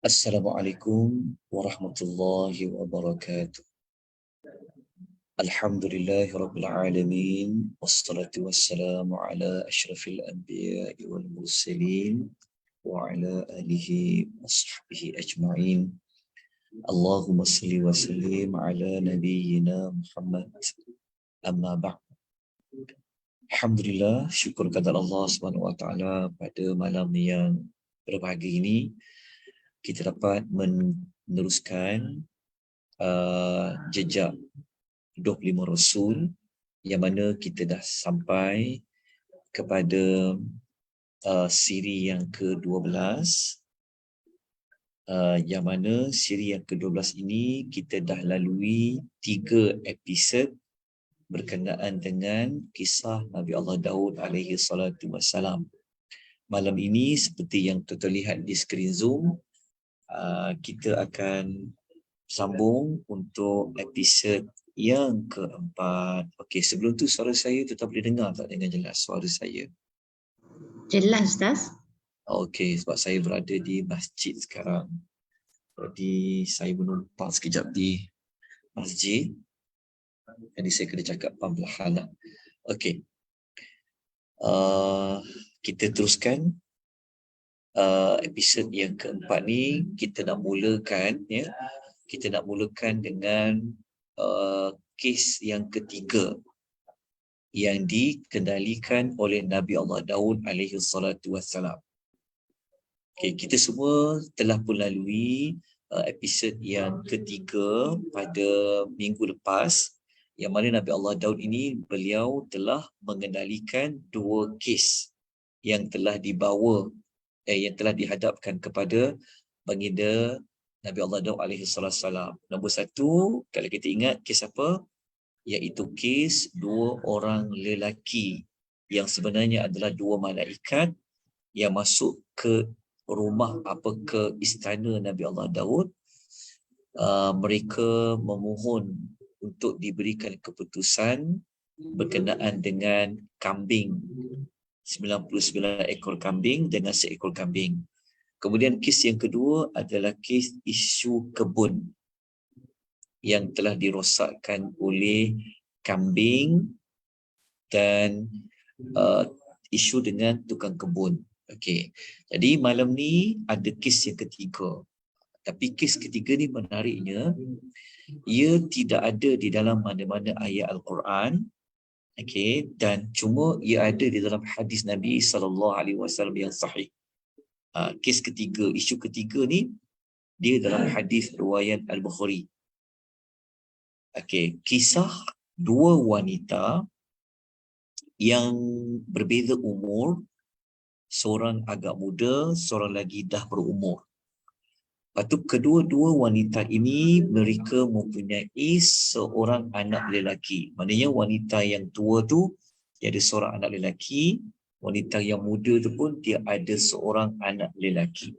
Assalamualaikum warahmatullahi wabarakatuh. Alhamdulillahi rabbil alamin. Wassalatu wassalamu ala ashrafil anbiya'i wal mursalin wa ala alihi wa sahbihi ajma'in. Allahumma salli wa sallim ala nabiyyina Muhammad. Amma ba'd. Alhamdulillah, syukur kepada Allah Subhanahu wa taala pada malam yang berbahagia ini kita dapat meneruskan jejak 25 Rasul yang mana kita dah sampai kepada siri yang ke-12, yang mana siri yang ke-12 ini kita dah lalui 3 episod berkenaan dengan kisah Nabi Allah Daud alaihi salatu wassalam. Malam ini seperti yang terlihat di skrin Zoom, kita akan sambung untuk episod yang keempat. Okey, sebelum tu suara saya tetap boleh dengar tak dengan jelas suara saya? Jelas, Ustaz. Okey, sebab saya berada di masjid sekarang. Jadi saya menumpang sekejap di masjid. Jadi saya kena cakap perlahan lah. Okey. Kita teruskan episod yang keempat ni. Kita nak mulakan ya. Kita nak mulakan dengan kes yang ketiga yang dikendalikan oleh Nabi Allah Daud alaihi salatu wassalam. Okay, kita semua telah pun lalui episod yang ketiga pada minggu lepas, yang mana Nabi Allah Daud ini beliau telah mengendalikan 2 kes yang telah dibawa yang telah dihadapkan kepada baginda Nabi Allah Daud alaihi salam. Nombor 1, kalau kita ingat kes apa? Iaitu kes 2 orang lelaki yang sebenarnya adalah 2 malaikat yang masuk ke rumah ke istana Nabi Allah Daud. Mereka memohon untuk diberikan keputusan berkenaan dengan kambing, 99 ekor kambing dengan seekor kambing. Kemudian kes yang kedua adalah kes isu kebun yang telah dirosakkan oleh kambing dan isu dengan tukang kebun. Okey. Jadi malam ni ada kes yang ketiga. Tapi kes ketiga ni menariknya, ia tidak ada di dalam mana-mana ayat Al-Quran. Okey, dan cuma ia ada di dalam hadis Nabi SAW yang sahih. Kes ketiga, isu ketiga ni dia dalam hadis riwayat Al-Bukhari. Okey, kisah 2 wanita yang berbeza umur, seorang agak muda, seorang lagi dah berumur. Lepas tu kedua-dua wanita ini mereka mempunyai seorang anak lelaki. Maknanya wanita yang tua tu dia ada seorang anak lelaki, wanita yang muda tu pun dia ada seorang anak lelaki.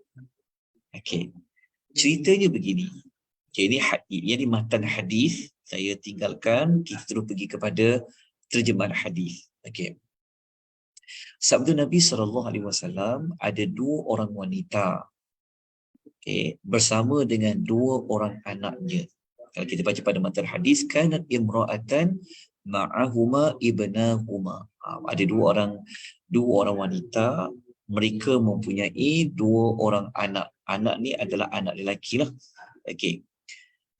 Okey. Ceritanya begini. Okey, ini matan hadis. Saya tinggalkan, kita terus pergi kepada terjemahan hadis. Okey. Sabda Nabi SAW, ada 2 orang wanita, okay, bersama dengan 2 orang anaknya. Kalau kita baca pada matan hadis, kanat imra'atan ma'ahuma ibnahuma. Ada 2 orang wanita, mereka mempunyai 2 orang anak. Anak ni adalah anak lelaki lah. Okey.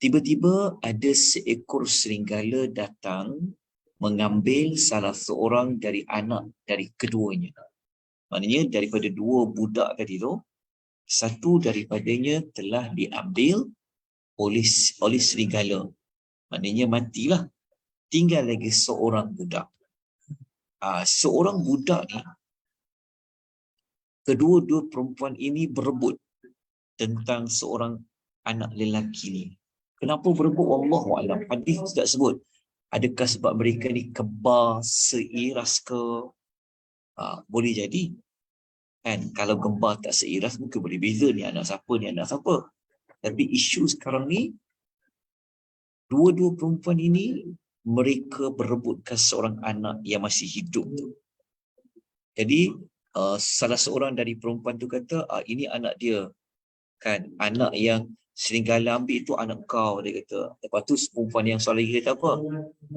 Tiba-tiba ada seekor serigala datang mengambil salah seorang dari anak dari keduanya. Maknanya daripada 2 budak tadi tu, satu daripadanya telah diambil oleh serigala. Maknanya matilah. Tinggal lagi seorang budak. Seorang budak ni, kedua-dua perempuan ini berebut tentang seorang anak lelaki ni. Kenapa berebut? Wallahu a'lam. Hadis tidak sebut. Adakah sebab mereka ni kembar seiras ke? Boleh jadi. Kan kalau kembar tak seiras mungkin boleh beza ni anak siapa ni anak siapa. Tapi isu sekarang ni dua-dua perempuan ini mereka berebutkan seorang anak yang masih hidup tu. Jadi salah seorang dari perempuan tu kata ini anak dia. Kan anak yang Serigala ambil tu anak kau, dia kata. Lepas tu perempuan yang soleh kata apa?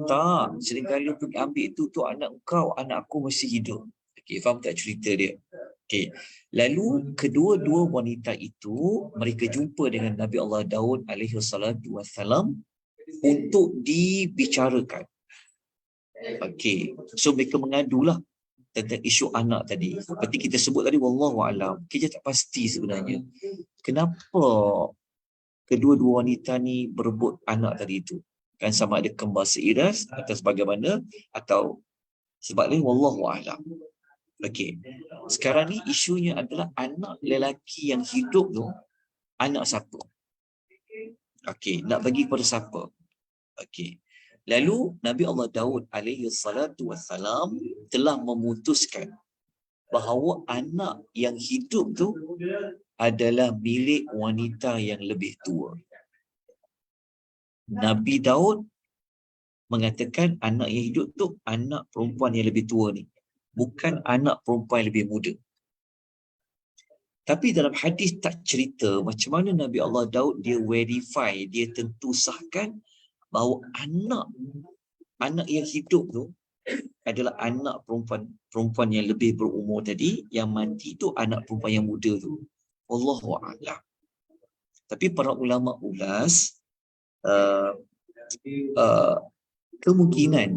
Tak, Serigala pergi ambil tu anak kau, anak aku masih hidup. Okey, faham tak cerita dia? Okey. Lalu kedua-dua wanita itu mereka jumpa dengan Nabi Allah Daud alaihi salatu wassalam untuk dibicarakan. Okey. So mereka mengadulah tentang isu anak tadi. Seperti kita sebut tadi, wallahu alam. Kita tak pasti sebenarnya. Kenapa kedua-dua wanita ni berebut anak tadi itu? Kan sama ada kembar seiras atau sebagaimana atau sebab lain, wallahu alam. Okey. Sekarang ni isunya adalah anak lelaki yang hidup tu anak siapa? Okey, nak bagi kepada siapa? Okey. Lalu Nabi Allah Daud alaihi salatu wassalam telah memutuskan bahawa anak yang hidup tu adalah milik wanita yang lebih tua. Nabi Daud mengatakan anak yang hidup tu anak perempuan yang lebih tua ni, bukan anak perempuan yang lebih muda. Tapi dalam hadis tak cerita macam mana Nabi Allah Daud dia verify, dia tentu sahkan bahawa anak yang hidup tu adalah anak perempuan yang lebih berumur tadi, yang mati tu anak perempuan yang muda tu. Wallahu a'lam. Tapi para ulama ulas kemungkinan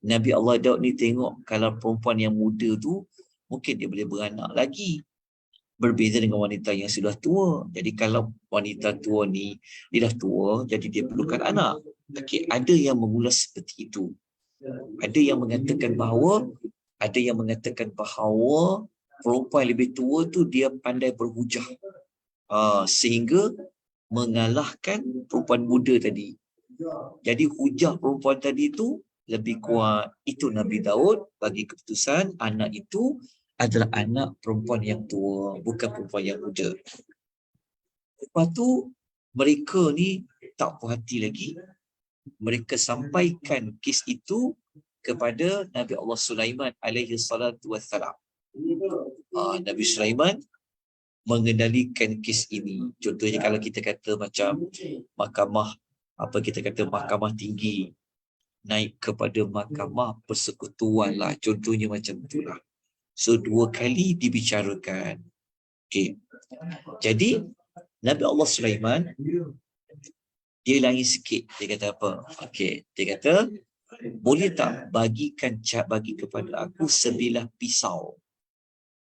Nabi Allah Daud ni tengok kalau perempuan yang muda tu mungkin dia boleh beranak lagi, berbeza dengan wanita yang sudah tua. Jadi kalau wanita tua ni dia dah tua, jadi dia perlukan anak. Okey, ada yang mengulas seperti itu. Ada yang mengatakan bahawa perempuan lebih tua tu dia pandai berhujah sehingga mengalahkan perempuan muda tadi. Jadi hujah perempuan tadi tu lebih kuat. Itu Nabi Daud bagi keputusan anak itu adalah anak perempuan yang tua, bukan perempuan yang muda. Lepas tu mereka ni tak puas hati lagi. Mereka sampaikan kes itu kepada Nabi Allah Sulaiman alaihi salatu wassalam. Nabi Sulaiman mengendalikan kes ini. Contohnya kalau kita kata macam mahkamah tinggi naik kepada mahkamah persekutuan lah. Contohnya macam itulah. So 2 kali dibicarakan. Okey. Jadi Nabi Allah Sulaiman dia lain sikit. Dia kata apa? Okey, dia kata boleh tak bagi kepada aku sebilah pisau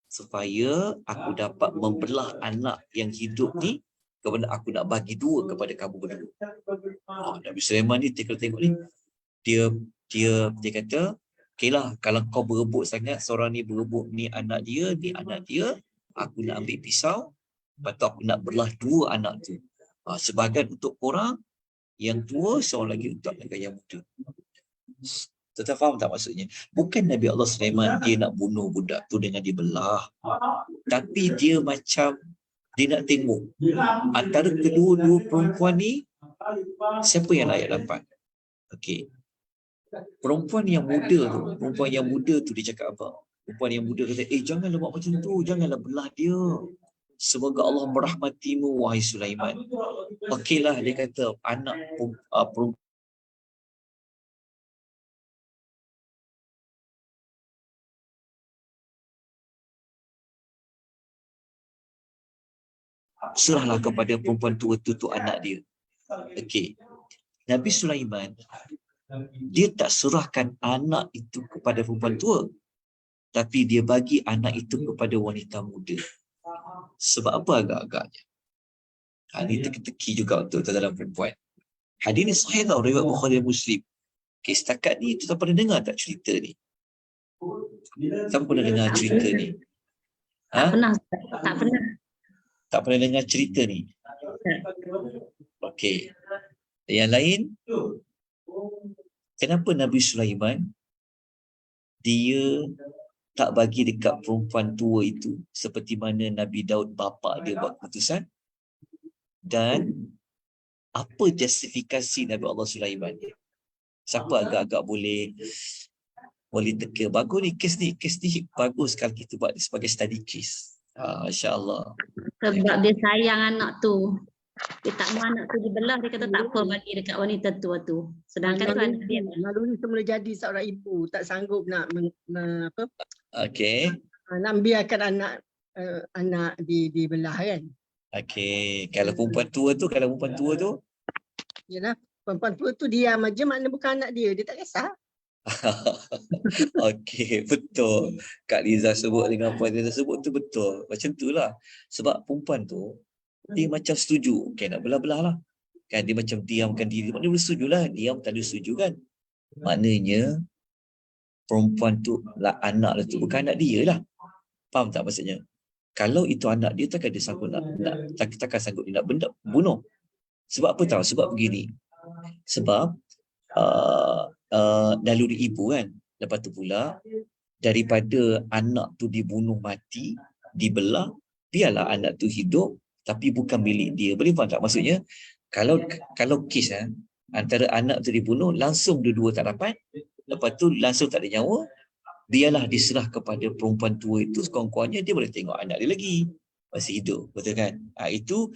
supaya aku dapat membelah anak yang hidup ni, kepada aku nak bagi 2 kepada kamu berdua. Nabi Sulaiman ni tengok ni, dia kata, okeylah, kalau kau berebut sangat, seorang ni berebut ni anak dia, aku nak ambil pisau, lepas tu aku nak belah 2 anak tu. Sebahagian untuk korang yang tua, seorang lagi untuk anak yang muda. Tetap faham tak maksudnya? Bukan Nabi Allah Sulaiman dia nak bunuh budak tu dengan dibelah. Tapi dia macam dia nak tengok antara kedua-dua perempuan ni siapa yang layak dapat. Okey. Perempuan yang muda tu dia cakap apa? Perempuan yang muda kata, janganlah buat macam tu, janganlah belah dia. Semoga Allah merahmatimu wahai Sulaiman. Okeylah, dia kata anak perempuan serahlah kepada perempuan tua tu anak dia. Okey. Nabi Sulaiman dia tak serahkan anak itu kepada perempuan tua, tapi dia bagi anak itu kepada wanita muda. Sebab apa agak-agaknya? Ini teki-teki juga untuk dalam perempuan. Hadis ni sahih tau, riwayat Bukhari dan Muslim. Okay, setakat ni kita pernah dengar tak cerita ni? Siapa pernah dengar cerita ni? Tak pernah. Tak pernah dengar cerita ni? Okey. Yang lain, kenapa Nabi Sulaiman dia tak bagi dekat perempuan tua itu seperti mana Nabi Daud bapa dia buat keputusan? Dan apa justifikasi Nabi Allah Sulaiman? Siapa agak-agak boleh teka? Bagus ni, kes ni bagus kalau kita buat sebagai study case. Masya-Allah. Sebab dia sayang anak tu. Dia tak mahu anak tu dibelah, dia kata tak apa bagi dekat wanita tua tu. Sedangkan tu anak dia. Lalu ni semula jadi seorang ibu tak sanggup nak Okey. nak biarkan anak dibelah kan. Okey, kalau perempuan tua tu Yalah, perempuan tua tu diam aja, maknanya bukan anak dia tak kisah. okey, betul. Kak Liza sebut dengan Puan Liza sebut tu betul. Macam itulah. Sebab perempuan tu dia macam setuju. Okey, nak belah-belah lah. Kan dia macam diamkan diri. Maknanya dia setuju lah. Diam tak ada setuju kan. Maknanya perempuan tu lah, anak tu bukan anak dia lah. Faham tak maksudnya? Kalau itu anak dia takkan dia sanggup takkan sanggup dia nak bunuh. Sebab apa tahu? Sebab begini. Sebab naluri ibu kan. Lepas tu pula daripada anak tu dibunuh mati, dibelah, biarlah anak tu hidup tapi bukan milik dia. Boleh faham tak maksudnya? Kalau kes antara anak tu dibunuh, langsung dua-dua tak dapat, lepas tu langsung tak ada nyawa, biarlah diserah kepada perempuan tua itu, sekurang-kurangnya dia boleh tengok anak dia lagi masih hidup, betul kan? Itu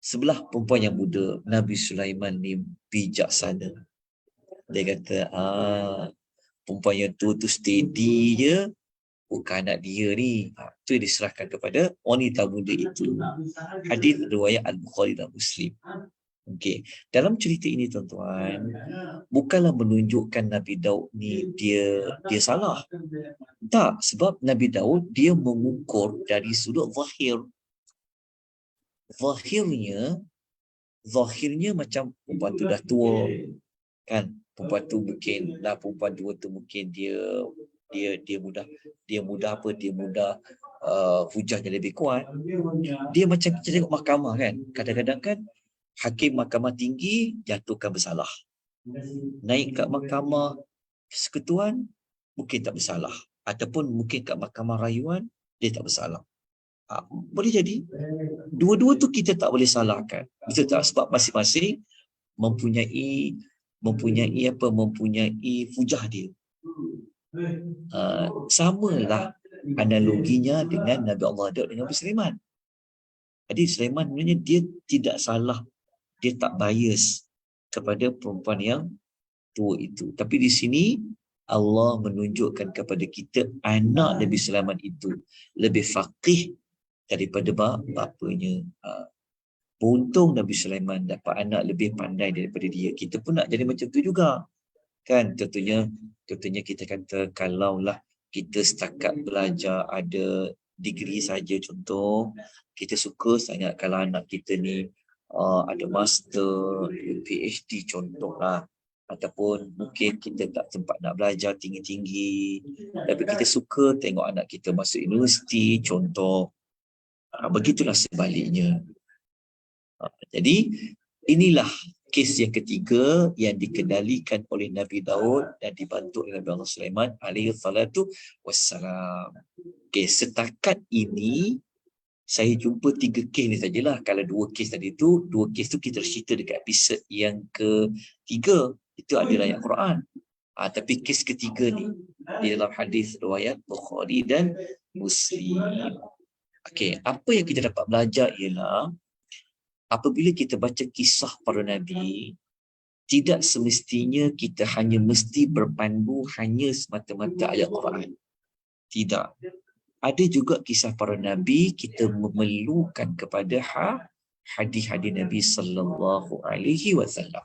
sebelah perempuan yang muda. Nabi Sulaiman ni bijaksana. Dia kata perempuan yang tua tu steady je, bukan anak dia ni. Itu yang diserahkan kepada wanita muda itu. Hadis riwayat Al-Bukhari dan Muslim. Okey, dalam cerita ini tuan-tuan, bukanlah menunjukkan Nabi Daud ni dia salah. Tak, sebab Nabi Daud dia mengukur dari sudut zahir. Zahirnya macam perempuan tu dah tua kan, perempuan tu mungkin perempuan tua tu mungkin dia mudah hujahnya lebih kuat. Dia macam kita tengok mahkamah kan, kadang-kadang kan hakim mahkamah tinggi jatuhkan bersalah, naik kat mahkamah persekutuan mungkin tak bersalah, ataupun mungkin kat mahkamah rayuan dia tak bersalah. Boleh jadi dua-dua tu kita tak boleh salahkan, betul tak? Sebab masing-masing mempunyai hujah dia. Samalah analoginya dengan Nabi Allah Daud dengan Nabi Sulaiman. Jadi Sulaiman sebenarnya dia tidak salah, dia tak bias kepada perempuan yang tua itu. Tapi di sini Allah menunjukkan kepada kita anak Nabi Sulaiman itu lebih faqih daripada bapanya. Beruntung Nabi Sulaiman dapat anak lebih pandai daripada dia. Kita pun nak jadi macam tu juga. Kan contohnya kita kata kalaulah kita setakat belajar ada degree saja, contoh kita suka sangat kalau anak kita ni ada master, PhD contohlah, ataupun mungkin kita tak sempat nak belajar tinggi-tinggi tapi kita suka tengok anak kita masuk universiti contoh. Begitulah sebaliknya. Jadi inilah kes yang ketiga yang dikendalikan oleh Nabi Daud dan dibantu oleh Nabi Allah Sulaiman alaihi salatu wassalam. Okay, setakat ini saya jumpa 3 kes ni sajalah. Kalau 2 kes tadi tu, 2 kes tu kita cerita dekat episod yang ketiga. Itu adalah ayat Quran. Tapi kes ketiga ni di dalam hadis riwayat Bukhari dan Muslim. Okey, apa yang kita dapat belajar ialah apabila kita baca kisah para nabi, tidak semestinya kita hanya mesti berpandu hanya semata-mata ayat Quran. Tidak. Ada juga kisah para nabi kita memerlukan kepada hadis-hadis Nabi sallallahu alaihi wasallam.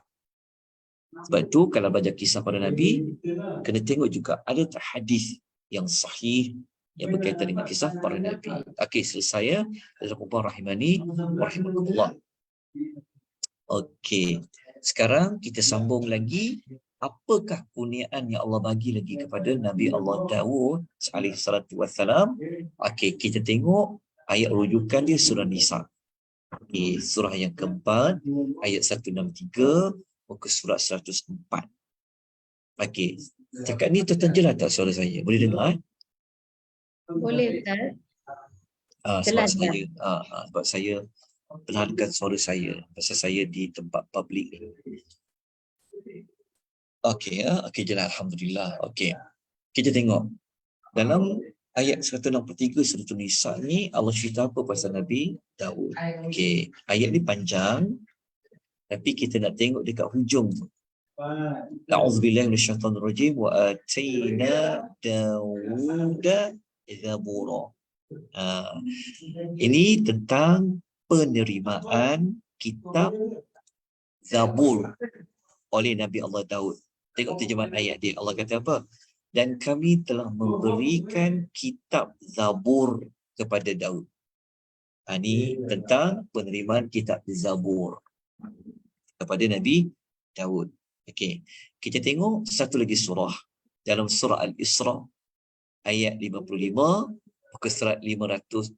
Sebab tu kalau baca kisah para nabi, kena tengok juga ada tak hadis yang sahih yang berkaitan dengan kisah para nabi. Okey, selesai ya. Jazakumullah rahimani wa rahimakumullah. Okey, sekarang kita sambung lagi. Apakah kurniaan yang Allah bagi lagi kepada Nabi Allah Daud alaihi salatu wassalam? Okey, kita tengok Ayat rujukan dia surah Nisa. Okay, surah yang keempat, ayat 163, muka surat 104. Okey, cakap ni tuan-tuan jelas tak suara saya? Boleh dengar? Boleh Ustaz? Sebab Jelas tak? saya perlahankan suara saya pasal saya di tempat public ni. Okey, okey jelas, alhamdulillah. Okey. Kita tengok dalam ayat 163 surah Nisa ni Allah cerita apa pasal Nabi Daud. Okey, ayat ni panjang tapi kita nak tengok dekat hujung tu. A'udzubillahi minasyaitonir rajim wa atina Dauda zabura. Ini tentang penerimaan kitab Zabur oleh Nabi Allah Daud. Tengok terjemahan ayat dia. Allah kata apa? Dan kami telah memberikan kitab Zabur kepada Daud. Ini tentang penerimaan kitab Zabur kepada Nabi Daud. Okey. Kita tengok satu lagi surah. Dalam surah Al-Isra ayat 55 muka surat 287.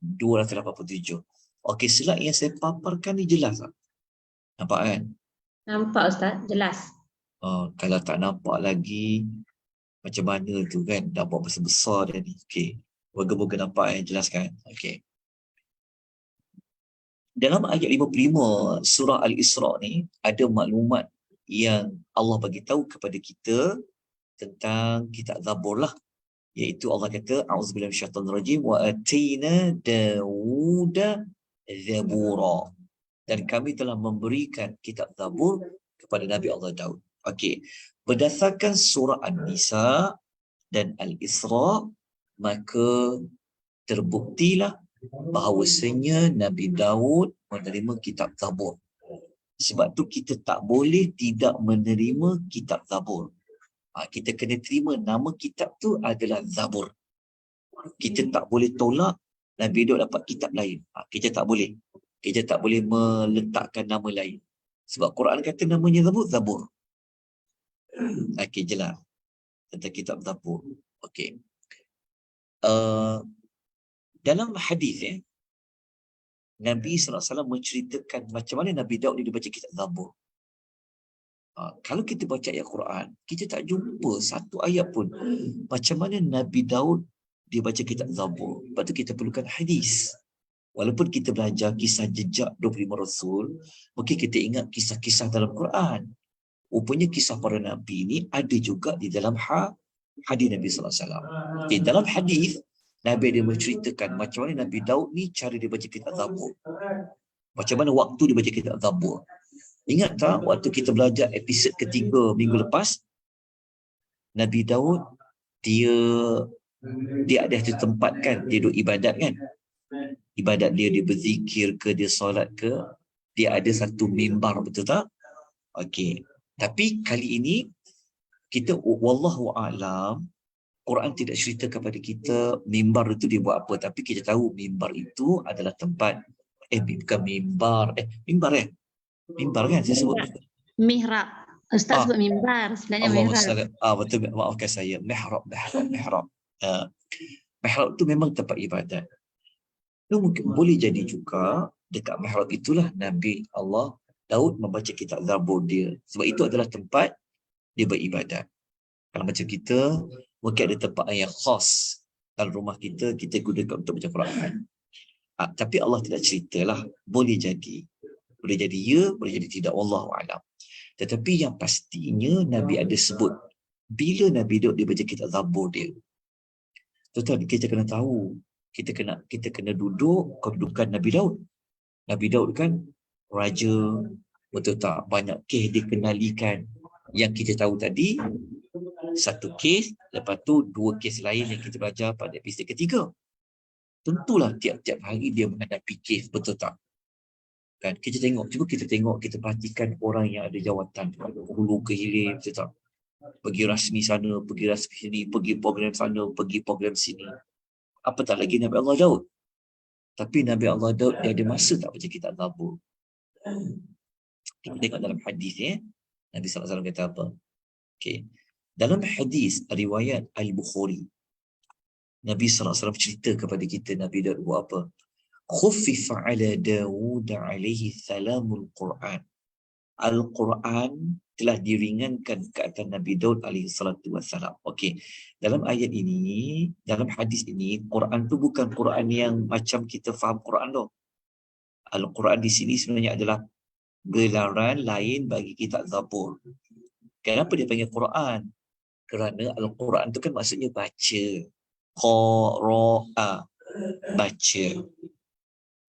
Okey, slide yang saya paparkan ni jelas tak? Nampak kan? Nampak Ustaz, jelas. Kalau tak nampak lagi macam mana tu kan? Nampak besar-besar dia ni. Okey. Moga-moga nampak jelas kan? Okey. Dalam ayat 55 surah Al-Isra ni ada maklumat yang Allah bagi tahu kepada kita tentang kitab Zabur lah, iaitu Allah kata a'udzubillahi minasyaitonir rajim wa atina Dauda zabura, dan kami telah memberikan kitab Zabur kepada Nabi Allah Daud. Okey, berdasarkan surah An-Nisa dan Al-Isra maka terbuktilah bahawasanya Nabi Daud menerima kitab Zabur. Sebab tu kita tak boleh tidak menerima kitab Zabur. Kita kena terima nama kitab tu adalah Zabur. Kita tak boleh tolak Nabi Daud dapat kitab lain. Kita tak boleh. Kita tak boleh meletakkan nama lain. Sebab Quran kata namanya Zabur, Zabur. Okey, jelas. Tentang kitab Zabur. Okey. Dalam hadis Nabi SAW menceritakan macam mana Nabi Daud dia baca kitab Zabur. Kalau kita baca ayat Quran, kita tak jumpa satu ayat pun macam mana Nabi Daud dia baca kitab Zabur. Lepas tu kita perlukan hadis. Walaupun kita belajar kisah jejak 25 Rasul, mungkin kita ingat kisah-kisah dalam Quran. Rupanya kisah para Nabi ni ada juga di dalam hadis Nabi SAW. Okay, dalam hadis Nabi dia menceritakan macam mana Nabi Daud ni cara dia baca kitab Zabur. Macam mana waktu dia baca kitab Zabur. Ingat tak waktu kita belajar episod ketiga minggu lepas, Nabi Daud dia ada satu tempat kan, dia duduk ibadat kan. Ibadat dia berzikir ke, dia solat ke, dia ada satu mimbar, betul tak? Okey. Tapi kali ini kita wallahu a'lam, Quran tidak cerita kepada kita mimbar itu dia buat apa, tapi kita tahu mimbar itu adalah tempat bukan mimbar mimbar kan saya sebut Mihrab. Ustaz sebut mimbar, sebenarnya mihrab. Betul, maafkan saya, mihrab. Mihrab itu memang tempat ibadat. Itu mungkin boleh jadi juga dekat mihrab itulah Nabi Allah Daud membaca kitab Zabur dia, sebab itu adalah tempat dia beribadat. Kalau macam kita mungkin ada tempat yang khas dalam rumah kita gunakan untuk baca Quran. Tapi Allah tidak ceritalah. Boleh jadi ya, boleh jadi tidak, wallahu a'lam. Tetapi yang pastinya Nabi ada sebut bila Nabi Daud dia baca kitab Zabur dia. Tuan-tuan, kita kena tahu, kita kena duduk kedudukan Nabi Daud. Nabi Daud kan raja, betul tak? Banyak kes dikenalikan. Yang kita tahu tadi satu kes, lepas tu dua kes lain yang kita belajar pada episod ketiga. Tentulah tiap-tiap hari dia menghadapi kes, betul tak? Kan kita tengok, kita perhatikan orang yang ada jawatan hulu ke hilir, betul tak? Pergi rasmi sana, pergi rasmi sini, pergi program sana, pergi program sini. Apatah lagi Nabi Allah Daud. Tapi Nabi Allah Daud dia ada masa tak baca kitab Zabur? Kita tengok dalam hadis Nabi SAW kata apa? Okay. Dalam hadis riwayat Al-Bukhari, Nabi SAW cerita kepada kita Nabi Daud buat apa. khuffifa ala Dawud alaihi salamul Quran. Al-Quran telah diringankan ke atas Nabi Daud alaihi salatu wassalam. Okey. Dalam ayat ini, dalam hadis ini, Quran tu bukan Quran yang macam kita faham Quran tu. Al-Quran di sini sebenarnya adalah gelaran lain bagi kitab Zabur. Kenapa dia panggil Quran? Kerana Al-Quran tu kan maksudnya baca. Qara'a, baca.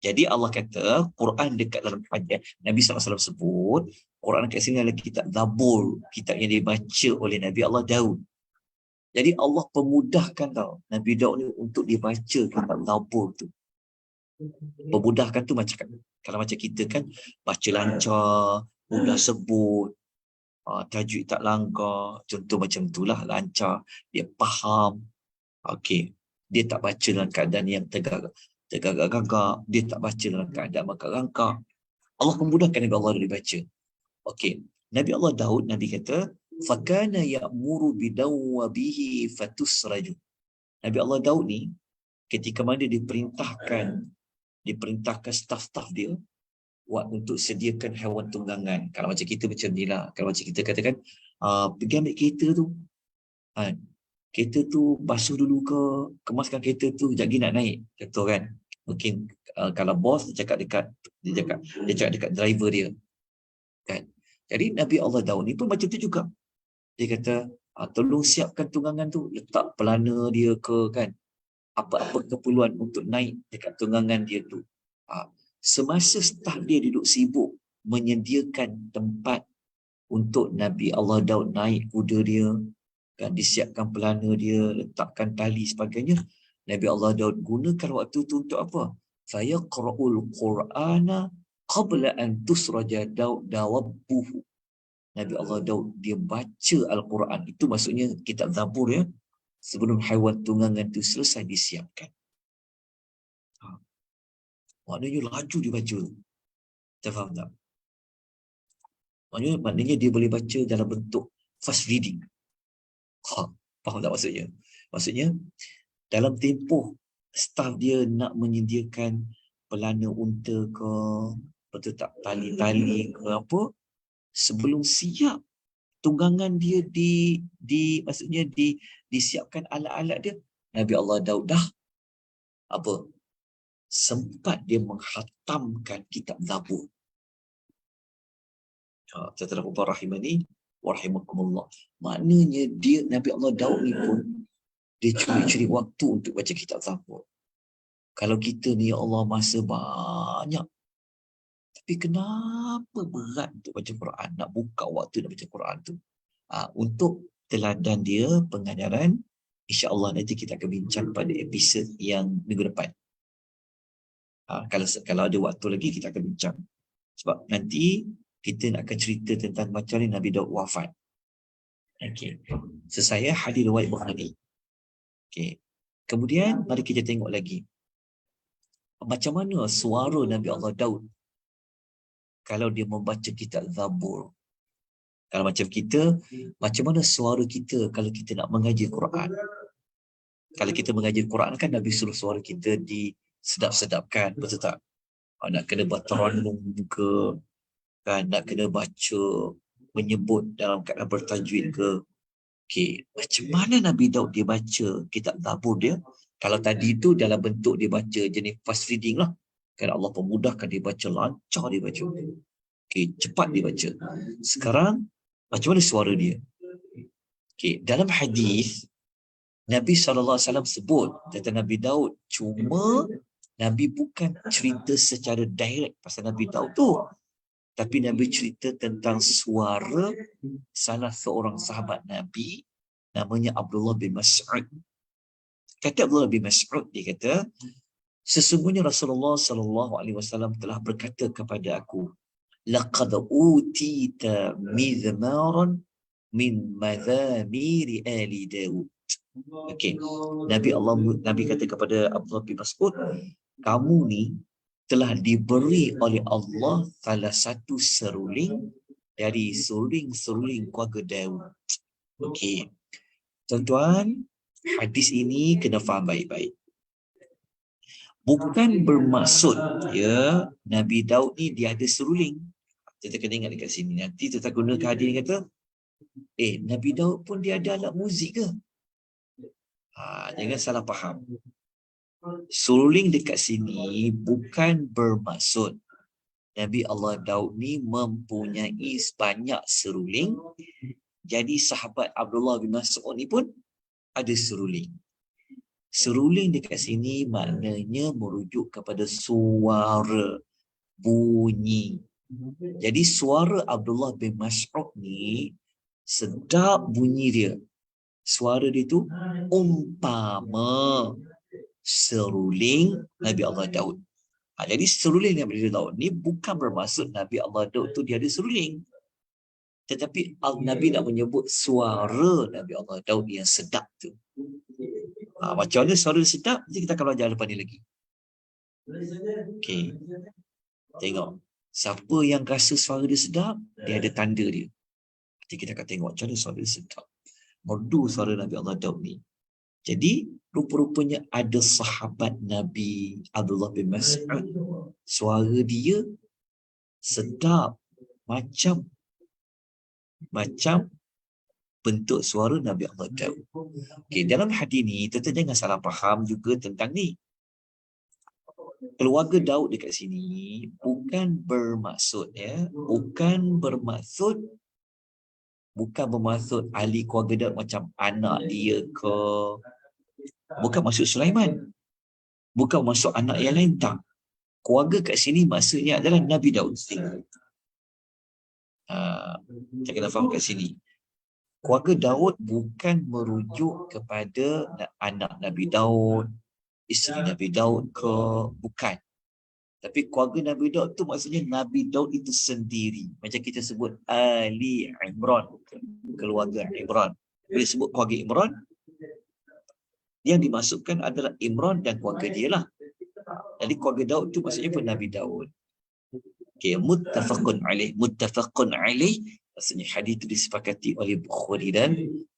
Jadi Allah kata Quran dekat dalam hadis Nabi SAW sebut Quran kat sini adalah kitab Zabur, kitab yang dibaca oleh Nabi Allah Daud. Jadi Allah pemudahkan tau Nabi Daud ni untuk dibaca kitab Zabur tu. Pemudahkan tu macam kalau macam kita kan baca lancar, mudah sebut, tajwid tak langgar, contoh macam itulah lancar, dia faham. Okey, dia tak baca dalam keadaan yang tergagak-gagak, dia tak baca dalam keadaan rangkak-rangkak. Allah memudahkan Nabi Allah dibaca. Okey, Nabi Allah Daud, Nabi kata, fakana ya'muru bidawwabihi fatusraju. Nabi Allah Daud ni ketika mana diperintahkan staf-staf dia untuk sediakan haiwan tunggangan. Kalau macam kita macam ni lah, kalau macam kita katakan pergi ambil kereta tu, kereta tu basuh dulu ke, kemaskan kereta tu, sekejap lagi nak naik, contoh kan. Mungkin kalau bos dia cakap dekat driver dia kan. Jadi Nabi Allah Daud ni pun macam tu juga. Dia kata tolong siapkan tunggangan tu, letak pelana dia ke kan, apa-apa keperluan untuk naik dekat tunggangan dia tu. Semasa staf dia duduk sibuk menyediakan tempat untuk Nabi Allah Daud naik kuda dia, kan, disiapkan pelana dia, letakkan tali sebagainya, Nabi Allah Daud gunakan waktu tu untuk apa? Fayaqra'ul Qur'ana qabla an tusraja dawabbuhu. Nabi Allah Daud dia baca Al-Quran, itu maksudnya kitab Zabur ya, sebelum haiwan tunggangan itu selesai disiapkan. Maknanya laju dibaca. Kita faham tak? Maknanya dia boleh baca dalam bentuk fast reading. Faham tak maksudnya? Maksudnya dalam tempoh staf dia nak menyediakan pelana unta ke, betul tak, tali-tali ke apa, sebelum siap tunggangan dia maksudnya disiapkan alat-alat dia, Nabi Allah Daud dah sempat dia menghatamkan kitab Zabur. Tuan-tuan dan puan rahimani wa rahimakumullah. Maknanya dia, Nabi Allah Daud ni pun dia curi-curi waktu untuk baca kitab Zabur. Kalau kita ni, ya Allah, masa banyak, tapi kenapa berat untuk baca Quran, nak buka waktu nak baca Quran tu? Untuk teladan dia, pengajaran, insya-Allah nanti kita akan bincang pada episod yang minggu depan. Kalau ada waktu lagi kita akan bincang. Sebab nanti kita nak akan cerita tentang macam ni Nabi Daud wafat. Okey. Saya hadis riwayat Bukhari. Okey. Kemudian mari kita tengok lagi. Macam mana suara Nabi Allah Daud kalau dia membaca kitab Zabur. Kalau macam kita, macam mana suara kita kalau kita nak mengaji Quran. Kalau kita mengaji Quran kan Nabi suruh suara kita disedap-sedapkan, betul tak? Nak kena bertarannum ke, kan, nak kena baca, menyebut dalam keadaan bertajwid ke. Okey, macam mana Nabi Daud dia baca kitab Zabur dia? Kalau tadi tu dalam bentuk dia baca jenis fast reading lah. Kan Allah pemudahkan dia baca, lancar dia baca. Okey, cepat dia baca. Sekarang macam mana suara dia? Okey, dalam hadis Nabi SAW sebut tentang Nabi Daud, cuma Nabi bukan cerita secara direct pasal Nabi Daud tu, tapi Nabi cerita tentang suara salah seorang sahabat Nabi namanya Abdullah bin Mas'ud. Kata Abdullah bin Mas'ud, dia kata, sesungguhnya Rasulullah SAW telah berkata kepada aku, laqad utita mizmaran min mazamiri ali Daud. Okey, Nabi kata kepada Abdullah bin Mas'ud, kamu ni telah diberi oleh Allah salah satu seruling dari seruling-seruling keluarga Daud. Okey. Tuan-tuan, hadis ini kena faham baik-baik. Bukan bermaksud ya Nabi Daud ni dia ada seruling. Kita kena ingat dekat sini. Nanti kita guna hadirin kata, Nabi Daud pun dia ada alat muzik ke? Jangan salah faham. Seruling dekat sini bukan bermaksud Nabi Allah Daud ni mempunyai banyak seruling. Jadi sahabat Abdullah bin Mas'ud ni pun ada seruling. Seruling dekat sini maknanya merujuk kepada suara, bunyi. Jadi suara Abdullah bin Mas'ud ni sedap bunyi dia. Suara dia tu umpama seruling Nabi Allah Daud. Jadi seruling Nabi Allah Daud ni bukan bermaksud Nabi Allah Daud tu dia ada seruling. Tetapi Nabi nak menyebut suara Nabi Allah Daud yang sedap tu. Macam mana suara sedap, nanti kita akan belajar lepas ni lagi. Okey. Tengok. Siapa yang rasa suara dia sedap, dia ada tanda dia. Nanti kita akan tengok macam mana suara dia sedap. Merdu suara Nabi Allah Daud ni. Jadi, rupa-rupanya ada sahabat Nabi Abdullah bin Mas'ud. Suara dia sedap. Macam bentuk suara Nabi Allah Daud. Okay, dalam hadis ni, kita jangan salah faham juga tentang ni. Keluarga Daud dekat sini bukan bermaksud ahli keluarga Daud macam anak dia ke. Bukan maksud Sulaiman. Bukan maksud anak yang lain, tak. Keluarga kat sini maksudnya adalah Nabi Daud. Kita kena faham kat sini. Keluarga Daud bukan merujuk kepada anak Nabi Daud, isteri Nabi Daud ke, bukan. Tapi keluarga Nabi Daud tu maksudnya Nabi Daud itu sendiri. Macam kita sebut Ali Imran, keluarga Imran. Bila sebut keluarga Imran, yang dimasukkan adalah Imran dan keluarga dia lah. Jadi keluarga Daud tu maksudnya pun Nabi Daud. Okay, muttafaqun alaih. Maksudnya hadis itu disepakati oleh Bukhari dan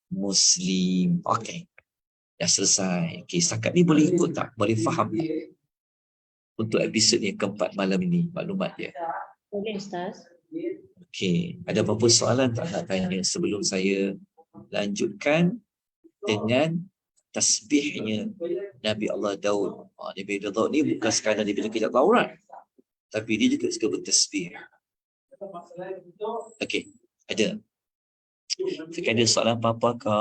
Muslim. Okey. Dah selesai. Okey, setakat ni boleh ikut tak? Boleh faham tak? Untuk episod yang keempat malam ini, maklumat dia. Boleh, Ustaz. Okey, ada apa-apa soalan tak nak tanya sebelum saya lanjutkan dengan tasbihnya Nabi Allah Daud. Nabi Allah Daud ni bukan sekadar dia bila kita Taurat, tapi dia juga suka bertasbih. Okey. Ada. Jika ada soalan apa-apa ke?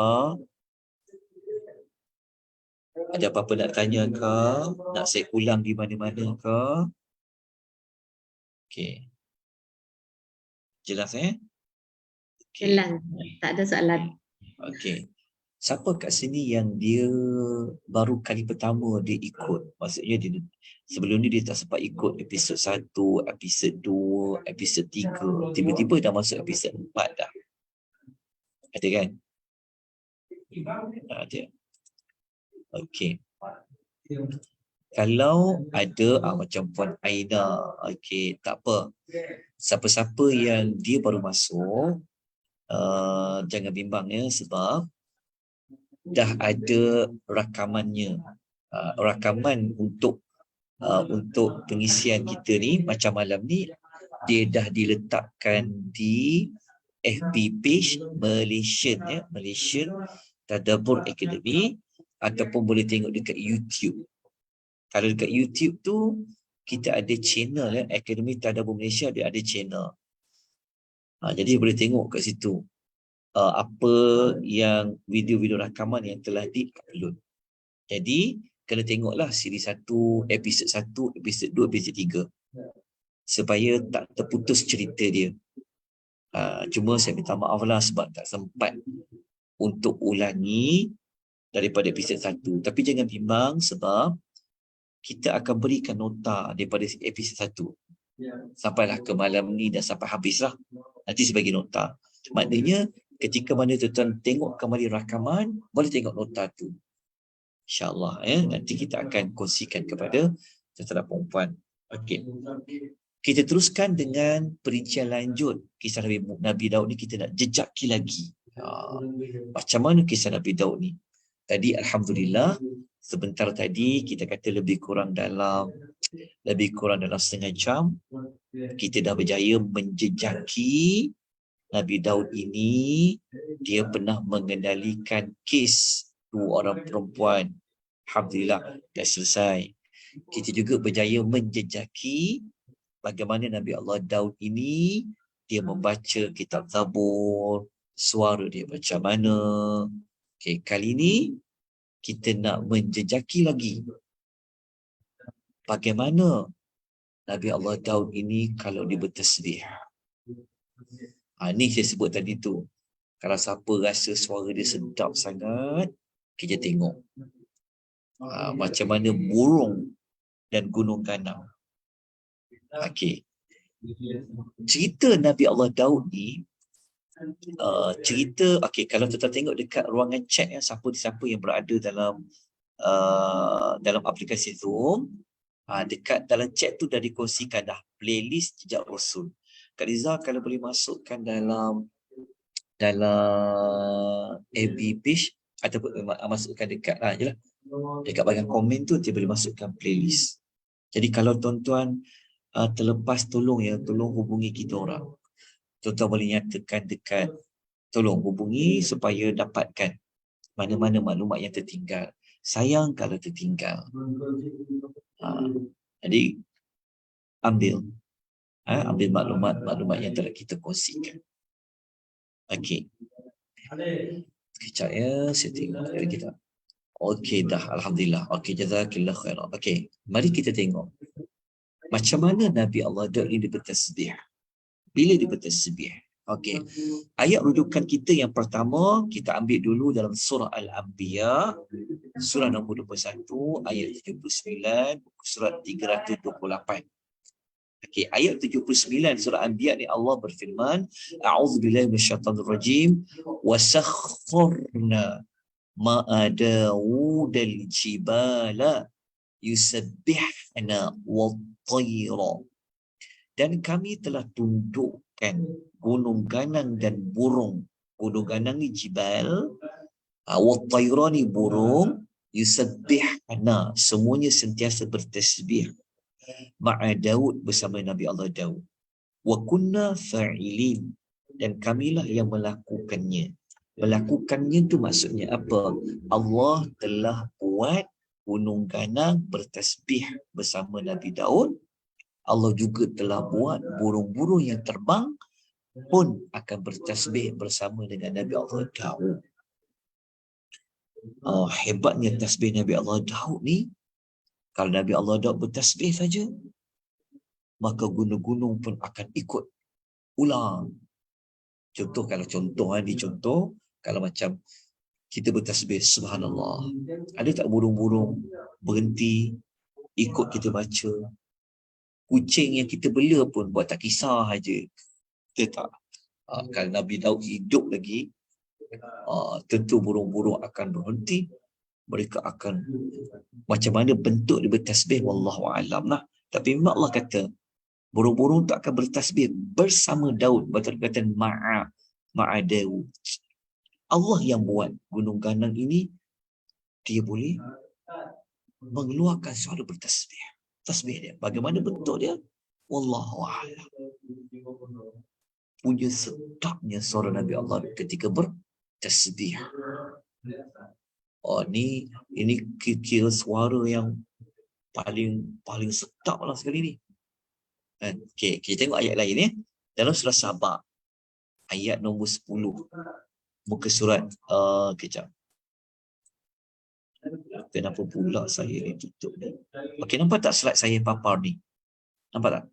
Ada apa-apa nak tanya ke? Nak saya ulang di mana-mana ke? Okey. Jelas Okay. Jelas. Tak ada soalan. Okey. Siapa kat sini yang dia baru kali pertama dia ikut? Maksudnya dia sebelum ni dia tak sempat ikut episod 1, episod 2, episod 3. Tiba-tiba dah masuk episod 4 dah. Ada kan? Ada. Okey. Kalau ada macam Puan Aina, okey, tak apa. Siapa-siapa yang dia baru masuk, jangan bimbang ya, sebab dah ada rakamannya. Rakaman untuk pengisian kita ni macam malam ni, dia dah diletakkan di FB page Malaysian Tadabbur Academy, ataupun boleh tengok dekat YouTube. Kalau dekat YouTube tu kita ada channel Akademi Tadabbur Malaysia, dia ada channel. Jadi boleh tengok kat situ apa yang video-video rakaman yang telah di-upload. Jadi kena tengoklah siri 1, episod 1, episod 2, episod 3 supaya tak terputus cerita dia. Cuma saya minta maaf lah sebab tak sempat untuk ulangi daripada episod 1. Tapi jangan bimbang sebab kita akan berikan nota daripada episod 1 sampailah ke malam ni dan sampai habis lah. Nanti saya bagi nota. Maknanya ketika mana tuan-tuan tengok kembali rakaman, boleh tengok nota tu. InsyaAllah nanti kita akan kongsikan kepada tuan-tuan perempuan. Okey. Kita teruskan dengan perincian lanjut kisah Nabi Daud ni. Kita nak jejaki lagi. Macam mana kisah Nabi Daud ni? Tadi Alhamdulillah sebentar tadi kita kata lebih kurang dalam setengah jam kita dah berjaya menjejaki Nabi Daud ini. Dia pernah mengendalikan kes 2 orang perempuan. Alhamdulillah dah selesai. Kita juga berjaya menjejaki bagaimana Nabi Allah Daud ini dia membaca kitab Zabur, suara dia macam mana. Okay, kali ini kita nak menjejaki lagi bagaimana Nabi Allah Daud ini kalau dia bertasbih. Ni saya sebut tadi tu. Kalau siapa rasa suara dia sedap sangat, kita tengok macam mana burung dan gunung ganang. Okey. Cerita Nabi Allah Daud ni, cerita, okey, kalau kita tengok dekat ruangan chat siapa yang berada dalam aplikasi Zoom, dekat dalam chat tu dah dikongsikan dah playlist Jejak Rasul. Kak Liza kalau boleh masukkan dalam FB page ataupun masukkan dekat je lah, dekat bahagian komen tu dia boleh masukkan playlist. Jadi kalau tuan-tuan terlepas, tolong hubungi kita orang. Tuan-tuan boleh nyatakan dekat, tolong hubungi supaya dapatkan mana-mana maklumat yang tertinggal. Sayang kalau tertinggal. Jadi ambil maklumat yang telah kita kongsikan. Okey. Sekejap ya, saya tengok kita. Okey dah, alhamdulillah. Okey, jazakillah khairan. Okey, mari kita tengok macam mana Nabi Allah Daud ini bertasbih. Bila dia bertasbih? Okey. Ayat rujukan kita yang pertama kita ambil dulu dalam surah Al-Anbiya, surah nombor 21 ayat 79, buku surat 328. Okey, ayat 79 surah Anbiya ni Allah berfirman, a'udzubillahi minasyaitonir rajim, wasakhkharna ma'a Dawudal jibala yusabbihna wat-tayra. Dan kami telah tundukkan gunung ganang dan burung. Gunung ganang ni jibal, wat-tayra ni burung, yusabbihna semuanya sentiasa bertasbih ma'a Daud bersama Nabi Allah Daud. Wa kunna fa'ilin, dan kamilah yang melakukannya. Melakukannya tu maksudnya apa? Allah telah buat gunung ganang bertasbih bersama Nabi Daud. Allah juga telah buat burung-burung yang terbang pun akan bertasbih bersama dengan Nabi Allah Daud. Hebatnya tasbih Nabi Allah Daud ni. Kalau Nabi Allah Daud bertasbih saja, maka gunung-gunung pun akan ikut ulang. Contoh, kalau macam kita bertasbih subhanallah, ada tak burung-burung berhenti ikut kita baca? Kucing yang kita bela pun buat tak kisah aja. Kita tak. Kalau Nabi Daud hidup lagi, tentu burung-burung akan berhenti. Mereka akan macam mana bentuk dia bertasbih, wallahu a'lam lah. Tapi memang Allah kata burung-burung tu akan bertasbih bersama Daud. Betul kata ma'a Daud. Allah yang buat gunung ganang ini, dia boleh mengeluarkan suara bertasbih. Tasbih dia, bagaimana bentuk dia? Wallahu a'lam. Punya sedapnya suara Nabi Allah ketika bertasbih. Ini kira suara yang paling sedap lah sekali ni. Okey, kita tengok ayat lain ya. Dalam surah Sabah ayat nombor 10. Muka surat kejap. Kenapa pula saya ni tutup ni? Okey, nampak tak slide saya papar ni? Nampak tak?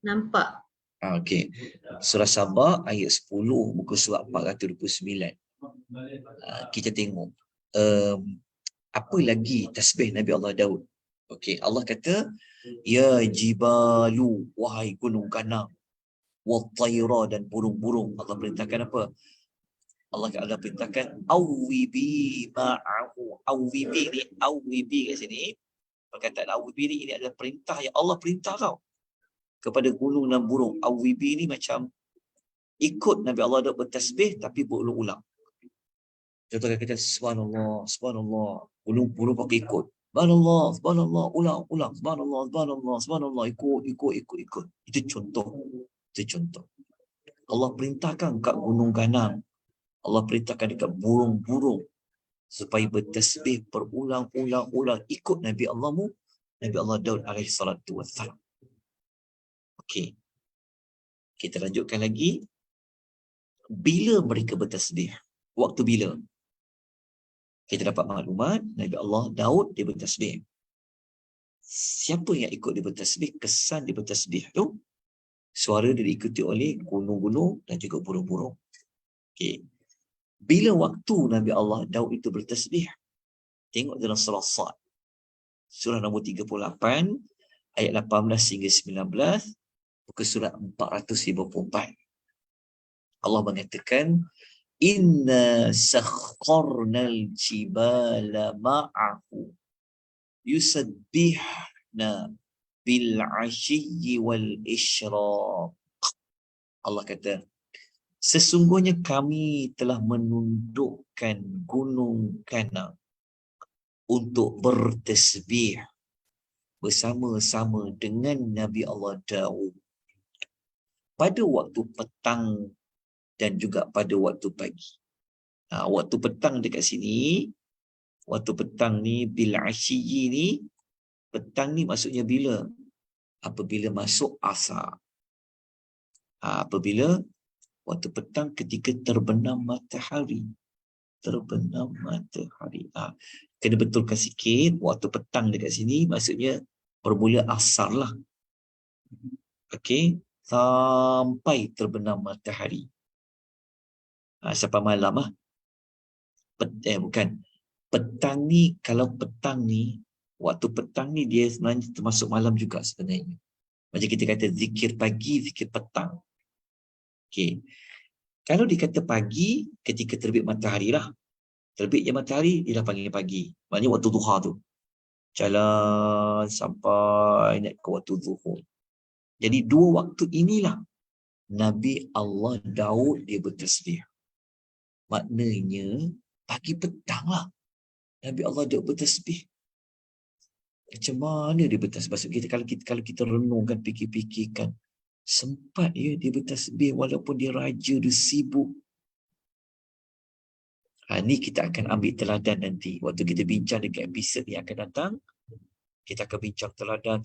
Nampak. Okey. Surah Sabah ayat 10 muka surat 429. Kita tengok apa lagi tasbih Nabi Allah Daud. Okey, Allah kata ya jibalu, wahai gunung ganang, wat-tayra, dan burung-burung. Allah perintahkan apa? Allah perintahkan awwibi ma'ahu. Awwibi kat sini, perkataan awwibi ini adalah perintah yang Allah perintah tau kepada gunung dan burung. Awwibi ni macam ikut Nabi Allah Daud bertasbih tapi berulang-ulang. Contoh kata subhanallah, subhanallah, burung pakai ikut. Subhanallah, subhanallah, ulang, ulang, subhanallah, subhanallah, subhanallah, ikut. Itu contoh. Itu contoh. Allah perintahkan kat gunung ganang. Allah perintahkan dekat burung-burung supaya bertasbih berulang-ulang-ulang ikut Nabi Allahmu, Nabi Allah Daud alaihi salatu wassalam. Okey. Kita lanjutkan lagi. Bila mereka bertasbih? Waktu bila? Kita dapat maklumat Nabi Allah Daud dia bertasbih. Siapa yang ikut dia bertasbih? Kesan dia bertasbih tu suara dia diikuti oleh gunung-gunung dan juga burung-burung. Okey. Bila waktu Nabi Allah Daud itu bertasbih? Tengok dalam surah Sad. Surah nombor 38 ayat 18 hingga 19, muka surat 454. Allah mengatakan inna sakharnal jibala ma'ahu yusabbihna bil 'ashyi wal isyraq. Allah kata sesungguhnya kami telah menundukkan gunung Kanang untuk bertasbih bersama-sama dengan Nabi Allah Daud pada waktu petang dan juga pada waktu pagi. Waktu petang dekat sini, waktu petang ni bil asyi ni, petang ni maksudnya bila? Apabila masuk asar. Apabila waktu petang ketika terbenam matahari. Terbenam matahari. Kena betulkan sikit, waktu petang dekat sini maksudnya bermula asar lah. Okey, sampai terbenam matahari. Sampai malam lah. Bukan. Petang ni, kalau petang ni, waktu petang ni dia sebenarnya termasuk malam juga sebenarnya. Macam kita kata zikir pagi, zikir petang. Okey. Kalau dikata pagi, ketika terbit matahari lah. Terbitnya matahari, dia dah panggil pagi. Maknanya waktu duha tu. Jalan sampai nak ke waktu zuhur. Jadi dua waktu inilah Nabi Allah Daud dia bertasbih. Maknanya pagi petang lah Nabi Allah Daud bertasbih. Macam mana dia bertasbih? Maksud kita kalau kita renungkan, fikir-fikirkan, sempat ya dia bertasbih walaupun dia raja, dia sibuk. Ni kita akan ambil teladan nanti. Waktu kita bincang dekat episod yang akan datang, kita akan bincang teladan.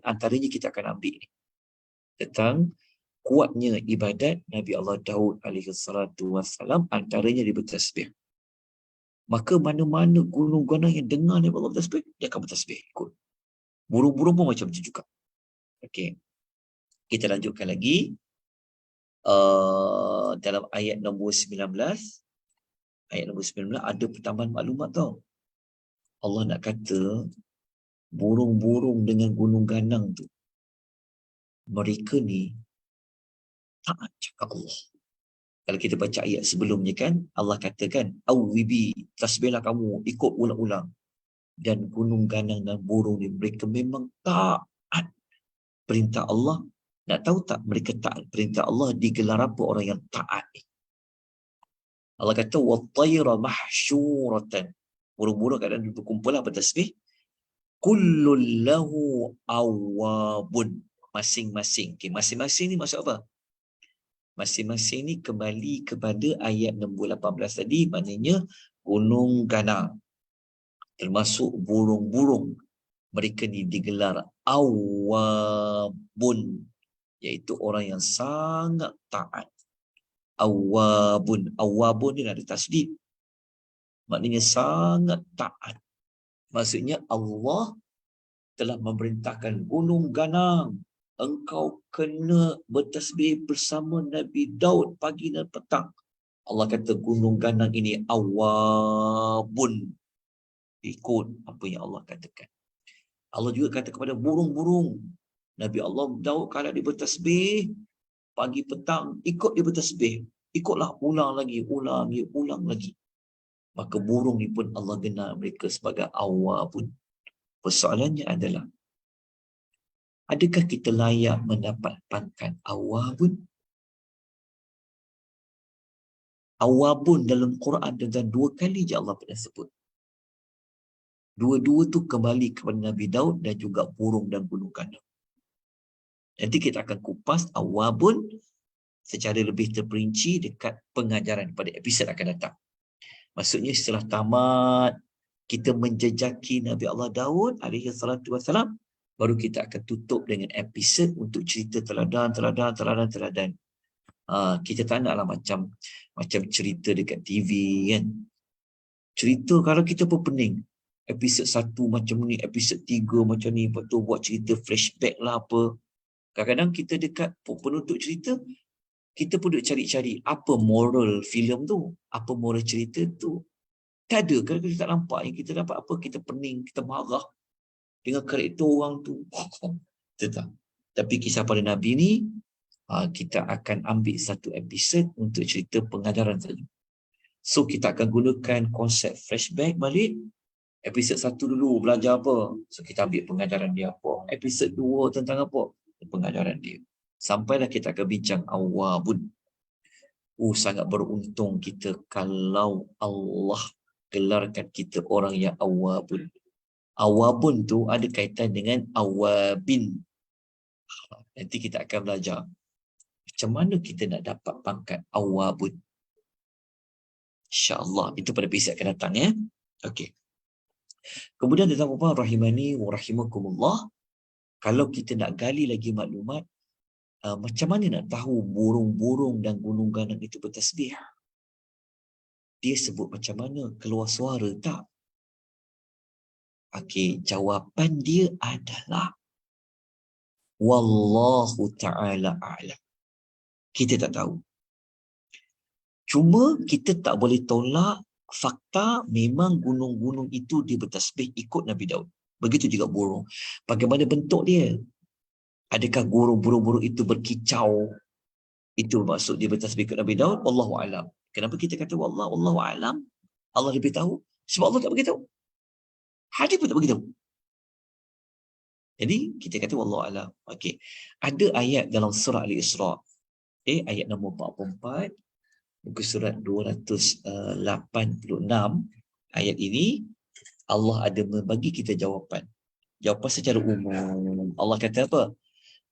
Antaranya kita akan ambil ni tentang kuatnya ibadat Nabi Allah Daud alaihi salatu wassalam, antaranya dia bertasbih. Maka mana-mana gunung-gunung yang dengar Nabi Allah bertasbih, dia akan bertasbih ikut. Burung-burung pun macam tu juga. Okey. Kita lanjutkan lagi. Dalam ayat nombor 19. Ayat nombor 19 ada pertambahan maklumat tau. Allah nak kata burung-burung dengan gunung ganang tu, mereka ni taat cakap Allah. Kalau kita baca ayat sebelumnya kan, Allah katakan, awwibi, tasbihlah kamu, ikut ulang-ulang. Dan gunung ganang dan burung ni, mereka memang taat perintah Allah. Nak tahu tak mereka taat perintah Allah digelar apa orang yang taat ni? Allah kata, wattayra mahsyuratan. Burung-burung kadang berkumpul lah bertasbih. Kullun lahu awwabun. Masing-masing. Okay, masing-masing ni maksud apa? Masing-masing ni kembali kepada ayat 18 tadi, maknanya gunung ganang. Termasuk burung-burung. Mereka ni digelar awwabun. Iaitu orang yang sangat taat. Awwabun. Awwabun ni ada tasdid. Maknanya sangat taat. Maksudnya Allah telah memerintahkan gunung ganang, engkau kena bertasbih bersama Nabi Daud pagi dan petang. Allah kata gunung ganang ini awwabun. Ikut apa yang Allah katakan. Allah juga kata kepada burung-burung, Nabi Allah Daud kalau dia bertasbih pagi petang, ikut dia bertasbih. Ikutlah, ulang lagi. Maka burung ni pun Allah genar mereka sebagai awwabun. Persoalannya adalah, adakah kita layak mendapat pangkat awwabun? Awwabun dalam Quran dengan 2 kali je Allah pernah sebut. Dua-dua tu kembali kepada Nabi Daud dan juga burung dan gunung gana. Nanti kita akan kupas awabun secara lebih terperinci dekat pengajaran pada episod akan datang. Maksudnya setelah tamat kita menjejaki Nabi Allah Daud alaihi salatu wassalam, baru kita akan tutup dengan episod untuk cerita teladan. Kita tak naklah macam cerita dekat TV kan. Cerita kalau kita pun pening. Episod 1 macam ni, episod 3 macam ni, lepas tu buat cerita flashback lah apa. Kadang-kadang kita dekat penonton cerita, kita pun duk cari-cari apa moral filem tu, apa moral cerita tu. Tak ada. Kalau kita tak nampak yang kita dapat apa, kita pening, kita marah dengan karakter orang tu. Tak. Tapi kisah para Nabi ni, kita akan ambil satu episod untuk cerita pengajaran saja. So kita akan gunakan konsep flashback balik. Episod 1 dulu belajar apa, so kita ambil pengajaran dia apa. Episod 2 tentang apa, pengajaran dia. Sampailah kita akan bincang awabun. Sangat beruntung kita kalau Allah gelarkan kita orang yang awabun. Awabun tu ada kaitan dengan awabin. Nanti kita akan belajar macam mana kita nak dapat pangkat awabun. InsyaAllah itu pada episod akan datang ya. Okey. Kemudian tentang apa rahimani wa rahimakumullah, kalau kita nak gali lagi maklumat, macam mana nak tahu burung-burung dan gunung ganang itu bertasbih? Dia sebut macam mana? Keluar suara tak? Okey, jawapan dia adalah wallahu ta'ala a'lam. Kita tak tahu. Cuma kita tak boleh tolak fakta memang gunung-gunung itu dia bertasbih ikut Nabi Daud. Begitu juga burung. Bagaimana bentuk dia? Adakah burung-burung itu berkicau? Itu maksud dia bertasbih ikut Nabi Daud? Wallahu a'lam. Kenapa kita kata wallahu a'lam? Allah lebih tahu. Sebab Allah tak beritahu. Hadis pun tak beritahu. Jadi kita kata wallahu a'lam. Okey. Ada ayat dalam surah Al-Isra. Ayat nombor 44. Muka surat 286. Ayat ini Allah ada membagi kita jawapan. Jawapan secara umum. Allah kata apa?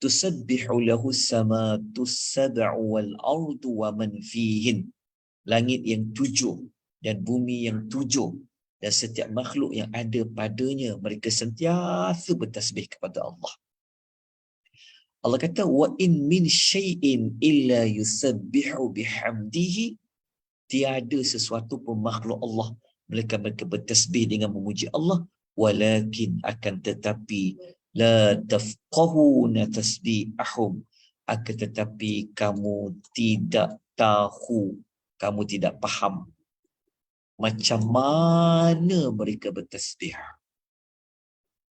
Tusabbihu lahu as-samatu as-sab'u wal ardu wa man fihin. Langit yang 7 dan bumi yang 7 dan setiap makhluk yang ada padanya, mereka sentiasa bertasbih kepada Allah. Allah kata wa in min syai'in illa yusabbihu bihamdihi. Tiada sesuatu pun makhluk Allah mereka bertasbih dengan memuji Allah, walakin akan tetapi la tafqahuna tasbihahum, akan tetapi kamu tidak tahu, kamu tidak faham macam mana mereka bertasbih.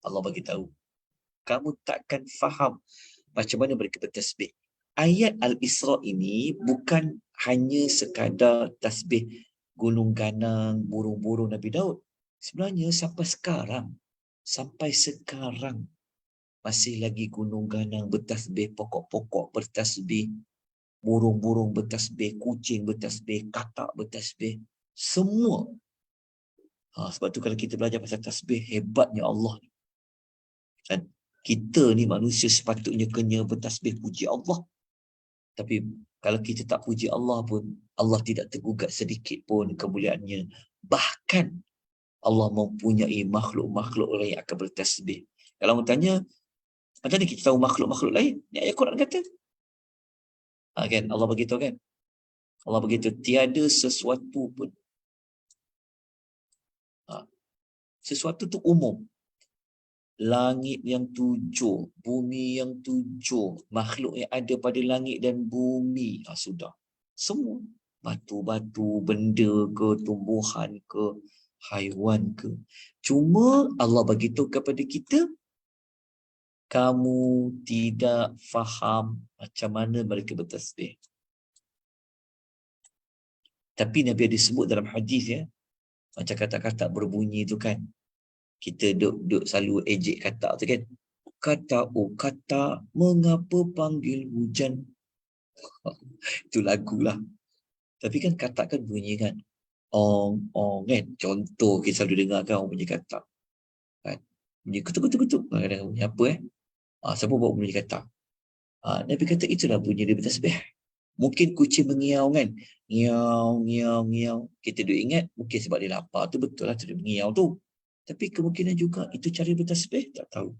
Allah bagi tahu kamu takkan faham macam mana mereka bertasbih. Ayat Al-Isra ini bukan hanya sekadar tasbih gunung ganang, burung-burung Nabi Daud. Sebenarnya sampai sekarang masih lagi gunung ganang bertasbih, pokok-pokok bertasbih, burung-burung bertasbih, kucing bertasbih, katak bertasbih, semua. Sebab tu kalau kita belajar pasal tasbih, hebatnya Allah. Dan kita ni manusia sepatutnya kena bertasbih puji Allah. Tapi kalau kita tak puji Allah pun, Allah tidak tergugat sedikit pun kemuliaannya. Bahkan Allah mempunyai makhluk-makhluk lain yang akan bertasbih. Kalau orang tanya, macam mana kita tahu makhluk-makhluk lain? Ni ayat Quran kata. Kan? Allah beritahu kan? Allah beritahu, tiada sesuatu pun. Sesuatu tu umum. Langit yang 7, bumi yang 7, makhluk yang ada pada langit dan bumi. Sudah. Semua. Batu-batu, benda ke, tumbuhan ke, haiwan ke. Cuma Allah beritahu kepada kita, kamu tidak faham macam mana mereka bertasbih. Tapi Nabi ada sebut dalam hadis ya, macam kata-kata berbunyi tu kan. Kita duk selalu ejek kata tu kan. Kata, mengapa panggil hujan? Itu lagu lah. Tapi kan kata kan bunyi kan. Ong kan. Contoh kita selalu dengar kan orang punya kata. Bunyi kutuk-kutuk-kutuk. Kadang-kadang bunyi apa siapa buat bunyi kata? Nabi kata itulah bunyi dia bertasbih. Mungkin kucing mengiau kan. Ngiau, ngiau, ngiau. Kita duk ingat mungkin sebab dia lapar tu betul lah tu dia mengiau tu. Tapi kemungkinan juga itu cara bertasbih, tak tahu.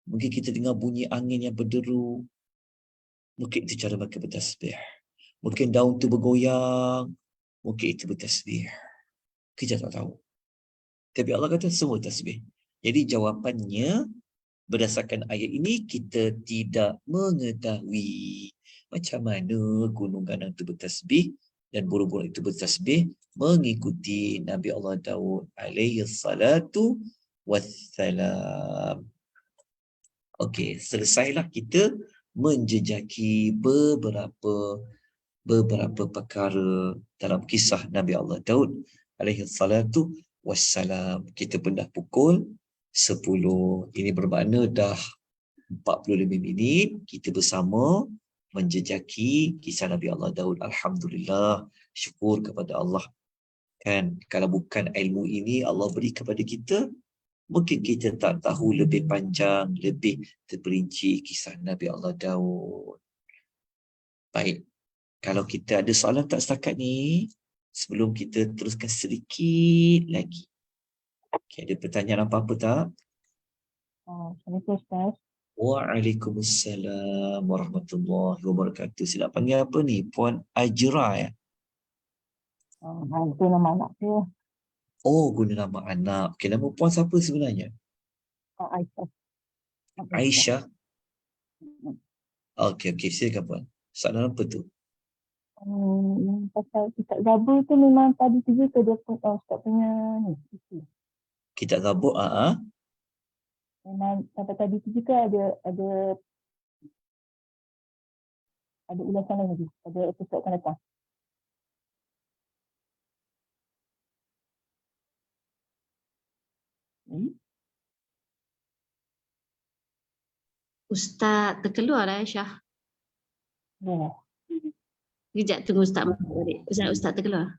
Mungkin kita dengar bunyi angin yang berderu. Mungkin itu cara mereka bertasbih. Mungkin daun tu bergoyang. Mungkin itu bertasbih. Kita tak tahu. Tapi Allah kata semua tasbih. Jadi jawapannya berdasarkan ayat ini kita tidak mengetahui macam mana gunung ganang itu bertasbih dan burung-burung itu bertasbih mengikuti Nabi Allah Daud alaihi salatu wassalam. Okey, selesailah kita menjejaki beberapa perkara dalam kisah Nabi Allah Daud alaihi salatu wassalam. Kita pun dah pukul 10. Ini bermakna dah 45 minit kita bersama menjejaki kisah Nabi Allah Daud. Alhamdulillah, syukur kepada Allah. Kan, kalau bukan ilmu ini Allah beri kepada kita, mungkin kita tak tahu lebih panjang, lebih terperinci kisah Nabi Allah Daud. Baik, kalau kita ada soalan tak setakat ni, sebelum kita teruskan sedikit lagi. Okay, ada pertanyaan apa-apa tak? Assalamualaikum Ustaz. Waalaikumsalam warahmatullahi wabarakatuh. Silap panggil apa ni? Puan Ajra ya? Itu nama anak saya. Oh, guna nama anak. Okay, nama puan siapa sebenarnya? Aisyah. Aisyah. Okey, silakan puan. Soalan apa tu? Yang pasal kitab Zabur tu memang tadi tiga ke dia pun Ustaz punya ni. Kitab Zabur, Memang sampai tadi tiga ke ada ulasan lain lagi. Ada episod akan datang. Ustaz terkeluar lah Aisyah. Ya. Kejap tunggu Ustaz masuk balik. Ustaz terkeluar.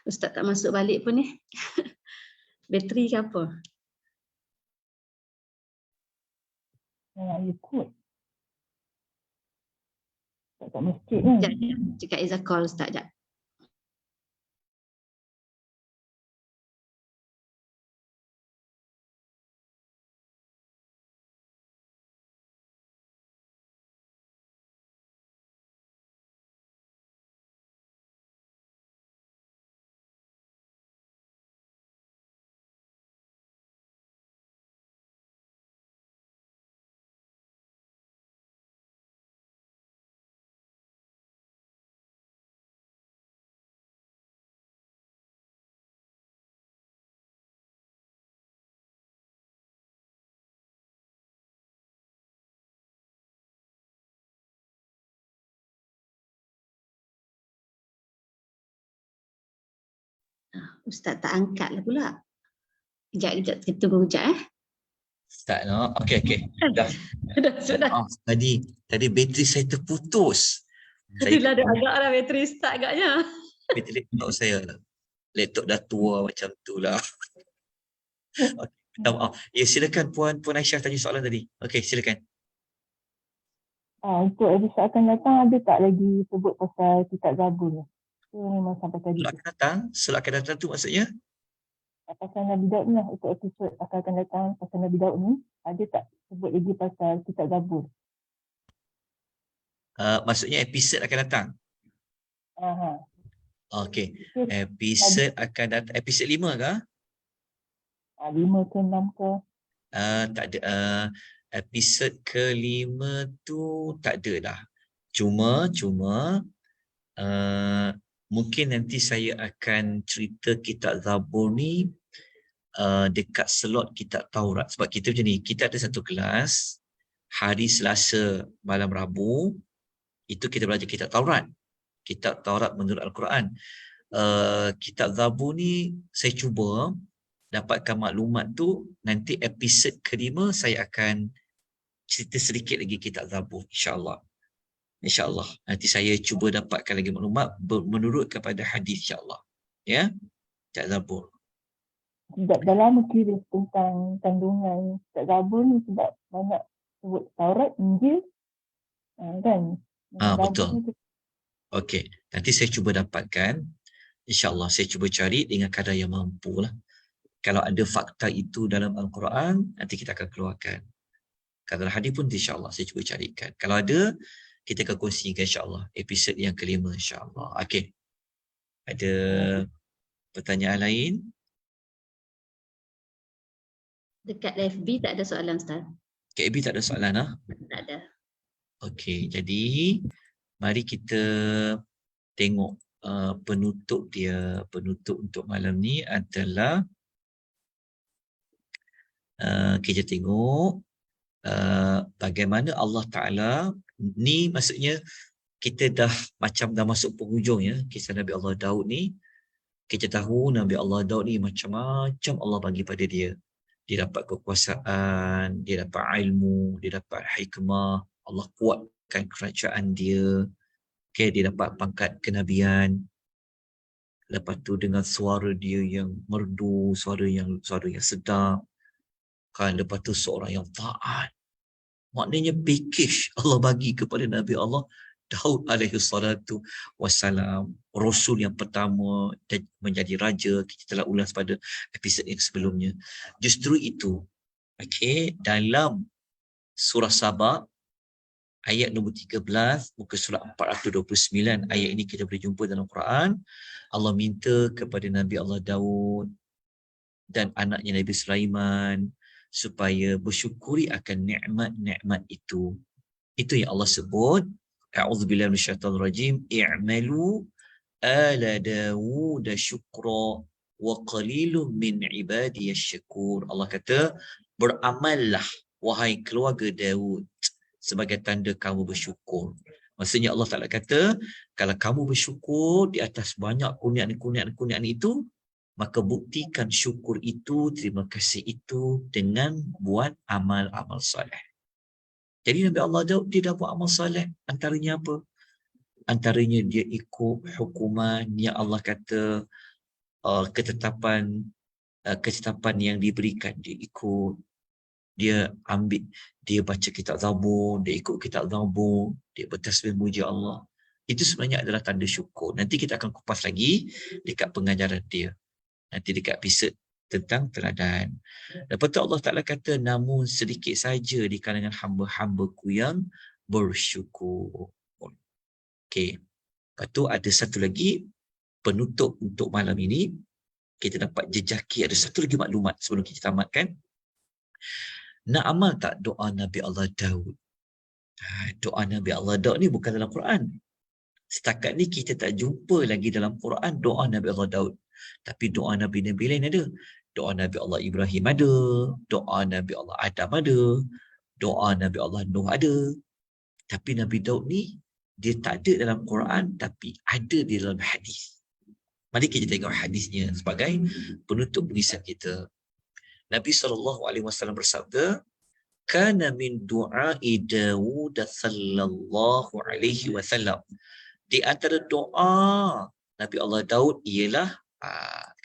Ustaz tak masuk balik pun ni. Bateri ke apa? Nak ikut. Tak masjid kan? Sekejap, Cik Izzah call Ustaz sekejap. Ustaz tak angkat lah pula. Kejap, kita tunggu kejap Start no. Okey. Dah. Sudah. Tadi bateri saya terputus. Itulah ada agak lah bateri start agaknya. Bateri laptop saya. Laptop dah tua macam tu lah. Okay, minta maaf. Ya, silakan Puan Aisyah tanya soalan tadi. Okey, silakan. Untuk episod akan datang ada tak lagi sebut pasal kitab Zabur ni? Itu memang sampai tadi. Solat akan datang tu maksudnya? Pasal Nabi Daud ni lah, untuk episod akan datang pasal Nabi Daud ni, ada tak sebut lagi pasal kitab Zabur? Maksudnya episod akan datang? Okey. Episod akan datang. Episod 5 ke? 5 ke 6 ke? Tak ada. Episod ke-5 tu tak ada dah. Cuma Mungkin nanti saya akan cerita kitab Zabur ni dekat slot kitab Taurat. Sebab kita macam ni, kita ada satu kelas hari Selasa malam Rabu, itu kita belajar kitab Taurat. Kitab Taurat menurut Al-Quran. Kitab Zabur ni saya cuba dapatkan maklumat tu, nanti episod kelima saya akan cerita sedikit lagi kitab Zabur, insyaAllah. InsyaAllah. Nanti saya cuba dapatkan lagi maklumat menurut kepada hadis, insyaAllah. Ya? Kitab Zabur. Dah lama kira tentang kandungan kitab Zabur ni sebab banyak sebut Taurat, Injil, kan? Betul. Okey. Nanti saya cuba dapatkan. InsyaAllah saya cuba cari dengan kadar yang mampu lah. Kalau ada fakta itu dalam Al-Quran, nanti kita akan keluarkan. Kalau hadis pun insyaAllah saya cuba carikan. Kalau ada, kita akan kongsikan insyaAllah. Episod yang kelima insyaAllah. Okey. Ada pertanyaan lain? Dekat FB tak ada soalan, Ustaz. KB tak ada soalan lah? Tak ada. Okey. Jadi, mari kita tengok penutup dia. Penutup untuk malam ni adalah kita tengok bagaimana Allah Ta'ala ni, maksudnya kita dah masuk penghujung ya, kisah Nabi Allah Daud ni. Kita tahu Nabi Allah Daud ni macam-macam Allah bagi pada dia. Dia dapat kekuasaan, dia dapat ilmu, dia dapat hikmah, Allah kuatkan kerajaan dia. Okay, dia dapat pangkat kenabian. Lepas tu dengan suara dia yang merdu, suara yang sedap. Kan, lepas tu seorang yang taat. Maknanya package Allah bagi kepada Nabi Allah Daud alaihi salatu wassalam, Rasul yang pertama dan menjadi raja. Kita telah ulas pada episod yang sebelumnya. Justru itu, okay, dalam surah Sabah ayat nombor 13, muka surat 429, ayat ini kita boleh jumpa dalam Quran. Allah minta kepada Nabi Allah Daud dan anaknya Nabi Sulaiman supaya bersyukuri akan nikmat-nikmat itu. Itu yang Allah sebut, a'udzubillahi minasyaitonir rajim, i'malu ala Dawud syukra wa qalilun min ibadiyasy syakur. Allah kata, beramallah wahai keluarga Daud sebagai tanda kamu bersyukur. Maksudnya Allah Ta'ala kata, kalau kamu bersyukur di atas banyak kurniaan itu, maka buktikan syukur itu, terima kasih itu dengan buat amal-amal soleh. Jadi Nabi Allah Daud, dia dah buat amal soleh. Antaranya apa? Antaranya dia ikut hukuman yang Allah kata, ketetapan yang diberikan, dia ikut. Dia ambil, dia baca kitab Zabur, dia ikut kitab Zabur, dia bertasbih muji Allah. Itu sebenarnya adalah tanda syukur. Nanti kita akan kupas lagi dekat pengajaran dia. Nanti dekat episod tentang teladan. Lepas tu Allah Ta'ala kata, namun sedikit saja di kalangan hamba-hambaku yang bersyukur. Okey. Lepas tu ada satu lagi penutup untuk malam ini. Kita dapat jejaki, ada satu lagi maklumat sebelum kita tamatkan. Nak amal tak doa Nabi Allah Daud? Doa Nabi Allah Daud ni bukan dalam Quran. Setakat ni kita tak jumpa lagi dalam Quran doa Nabi Allah Daud. Tapi doa Nabi-Nabi lain ada. Doa Nabi Allah Ibrahim ada. Doa Nabi Allah Adam ada. Doa Nabi Allah Nuh ada. Tapi Nabi Daud ni, dia tak ada dalam Quran, tapi ada di dalam hadis. Mari kita tengok hadisnya sebagai penutup tulisan kita. Nabi SAW bersabda, kana min du'ai Dawud sallallahu alaihi wasallam. Di antara doa Nabi Allah Daud ialah,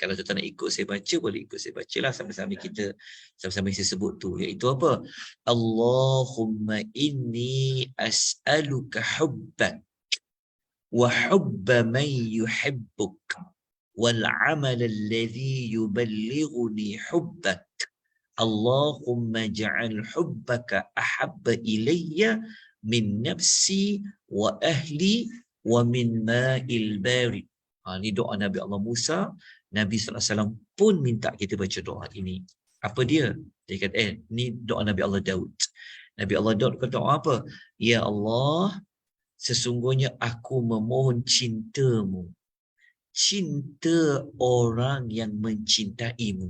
kalau tuan nak ikut saya baca, boleh ikut saya bacalah sama-sama kita, sama-sama saya sebut tu, iaitu apa? Allahumma inni as'aluka hubbak wa hubba man yuhibbuk wal amal alladhi yuballighuni hubbak. Allahumma ja'al hubbaka ahabba ilayya min nafsi wa ahli wa min ma'il barid. Ini doa Nabi Allah Musa. Nabi SAW pun minta kita baca doa ini. Apa dia? Dia kata, ni doa Nabi Allah Daud. Nabi Allah Daud kata apa? Ya Allah, sesungguhnya aku memohon cintamu, cinta orang yang mencintaimu.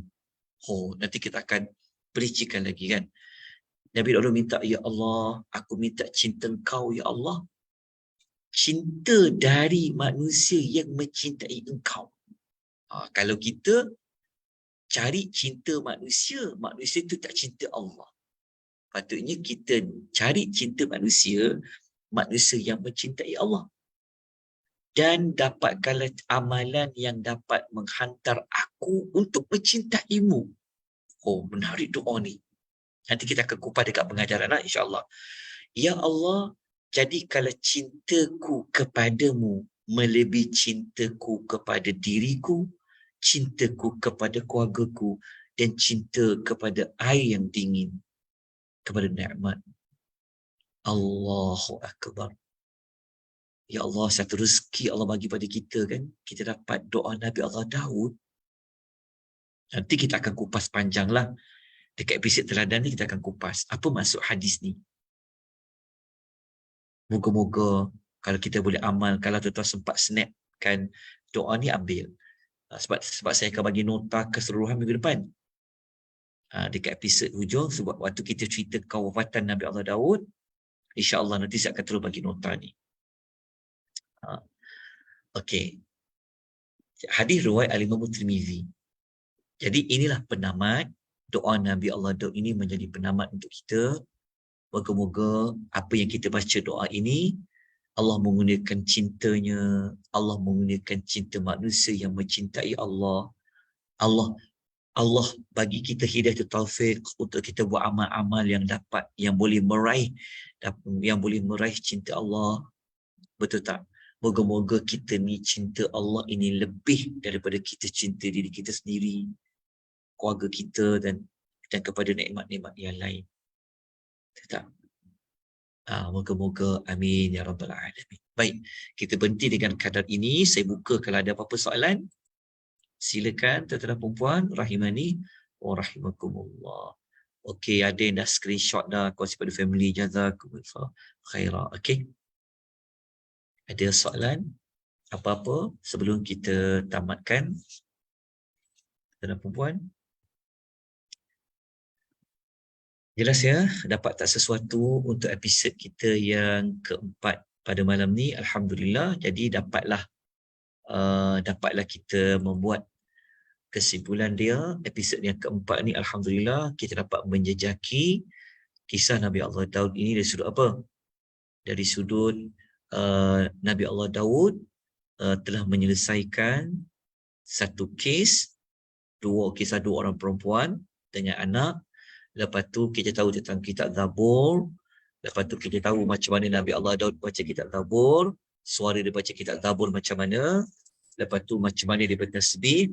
Oh, nanti kita akan perincikan lagi kan. Nabi Daud minta, ya Allah, aku minta cinta engkau ya Allah. Cinta dari manusia yang mencintai engkau. Kalau kita cari cinta manusia, manusia itu tak cinta Allah. Patutnya kita cari cinta manusia, manusia yang mencintai Allah. Dan dapatkanlah amalan yang dapat menghantar aku untuk mencintaimu. Oh, menarik doa ni. Nanti kita akan kupas dekat pengajaran insya-Allah. Ya Allah, jadikanlah cintaku kepadamu melebihi cintaku kepada diriku, cintaku kepada keluargaku, dan cinta kepada air yang dingin, kepada nikmat. Allahu Akbar. Ya Allah, satu rezeki Allah bagi pada kita kan. Kita dapat doa Nabi Allah Daud. Nanti kita akan kupas panjang lah. Dekat episod teladan ni kita akan kupas. Apa maksud hadis ni? Moga-moga kalau kita boleh amal, kalau tuan-tuan sempat snap kan doa ni ambil. Sebab saya akan bagi nota keseluruhan minggu depan. Dekat episod hujung, sebab waktu kita cerita kewafatan Nabi Allah Daud, insya-Allah nanti saya akan terus bagi nota ni. Okey. Hadis riwayat Al-Imam Tirmizi. Jadi inilah penamat doa Nabi Allah Daud ini menjadi penamat untuk kita. Moga-moga apa yang kita baca doa ini, Allah menggunakan cintanya, Allah menggunakan cinta manusia yang mencintai Allah. Allah bagi kita hidayah taufik untuk kita buat amal-amal yang boleh meraih cinta Allah. Betul tak? Moga-moga kita ni cinta Allah ini lebih daripada kita cinta diri kita sendiri, keluarga kita dan kepada nikmat-nikmat yang lain. Betul tak? Moga-moga amin ya rabbal alamin. Baik, kita berhenti dengan kadar ini. Saya buka kalau ada apa-apa soalan. Silakan tuan-tuan dan puan-puan rahimani wa rahimakumullah. Okey, ada yang dah screenshot dah kongsi pada family, jazakumullah khairah. Okey. Ada soalan apa-apa sebelum kita tamatkan? Tuan-tuan dan puan-puan. Jelas ya, dapat tak sesuatu untuk episod kita yang keempat pada malam ni, alhamdulillah. Jadi dapatlah kita membuat kesimpulan dia. Episod yang keempat ni alhamdulillah kita dapat menjejaki kisah Nabi Allah Daud ini dari sudut apa? Dari sudut Nabi Allah Daud telah menyelesaikan satu kisah dua orang perempuan dengan anak. Lepas tu kita tahu tentang kitab Zabur. Lepas tu kita tahu macam mana Nabi Allah Daud baca kitab Zabur, suara dia baca kitab Zabur macam mana. Lepas tu macam mana dia bertasbih,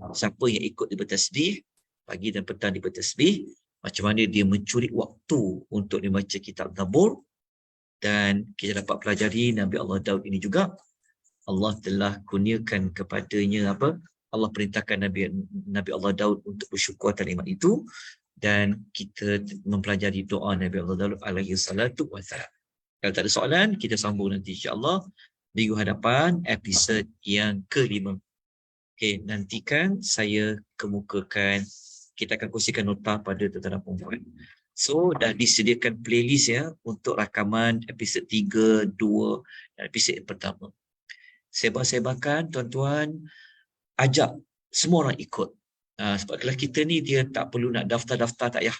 siapa yang ikut dia bertasbih, pagi dan petang dia bertasbih, macam mana dia mencuri waktu untuk dia baca kitab Zabur. Dan kita dapat pelajari Nabi Allah Daud ini juga Allah telah kurniakan kepadanya apa? Allah perintahkan Nabi Allah Daud untuk bersyukur atas nikmat itu. Dan kita mempelajari doa Nabi Allah Daud alaihi salatu wassalam. Kalau tak ada soalan, kita sambung nanti insya-Allah minggu hadapan episod yang ke-5. Okey, nantikan saya kemukakan, kita akan kongsikan nota pada tuan-tuan dan puan-puan. So dah disediakan playlist ya untuk rakaman episod 3, 2 dan episod yang pertama. Sebar-sebarkan tuan-tuan, ajak semua orang ikut. Sebab kelas kita ni dia tak perlu nak daftar-daftar, tak payah.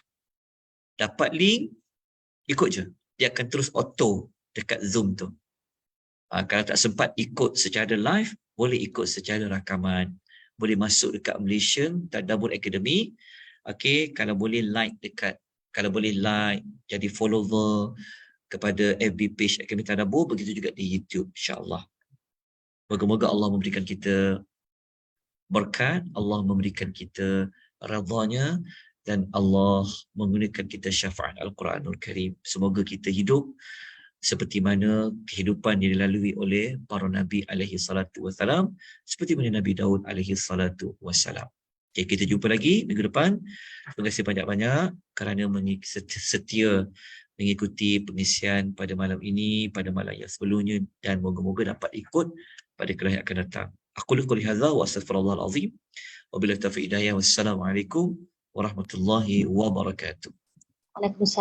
Dapat link, ikut je. Dia akan terus auto dekat Zoom tu. Kalau tak sempat ikut secara live, boleh ikut secara rakaman. Boleh masuk dekat Malaysia, Tadabbur Academy. Okay, kalau boleh like jadi follower kepada FB page Akademi Tadabbur, begitu juga di YouTube insya-Allah. Moga-moga Allah memberikan kita berkat, Allah memberikan kita redha-Nya, dan Allah menggunakan kita syafaat Al-Quranul Karim. Semoga kita hidup seperti mana kehidupan yang dilalui oleh para Nabi alaihi salatu wassalam, seperti mana Nabi Daud alaihi salatu wassalam. Okay, kita jumpa lagi minggu depan. Terima kasih banyak-banyak kerana setia mengikuti pengisian pada malam ini, pada malam yang sebelumnya, dan moga-moga dapat ikut pada kuliah yang akan datang. Aku qouli hadza wa astaghfirullahal azim. Wabillahi taufiq hidayah. Wassalamualaikum warahmatullahi wabarakatuh. Waalaikumsalam.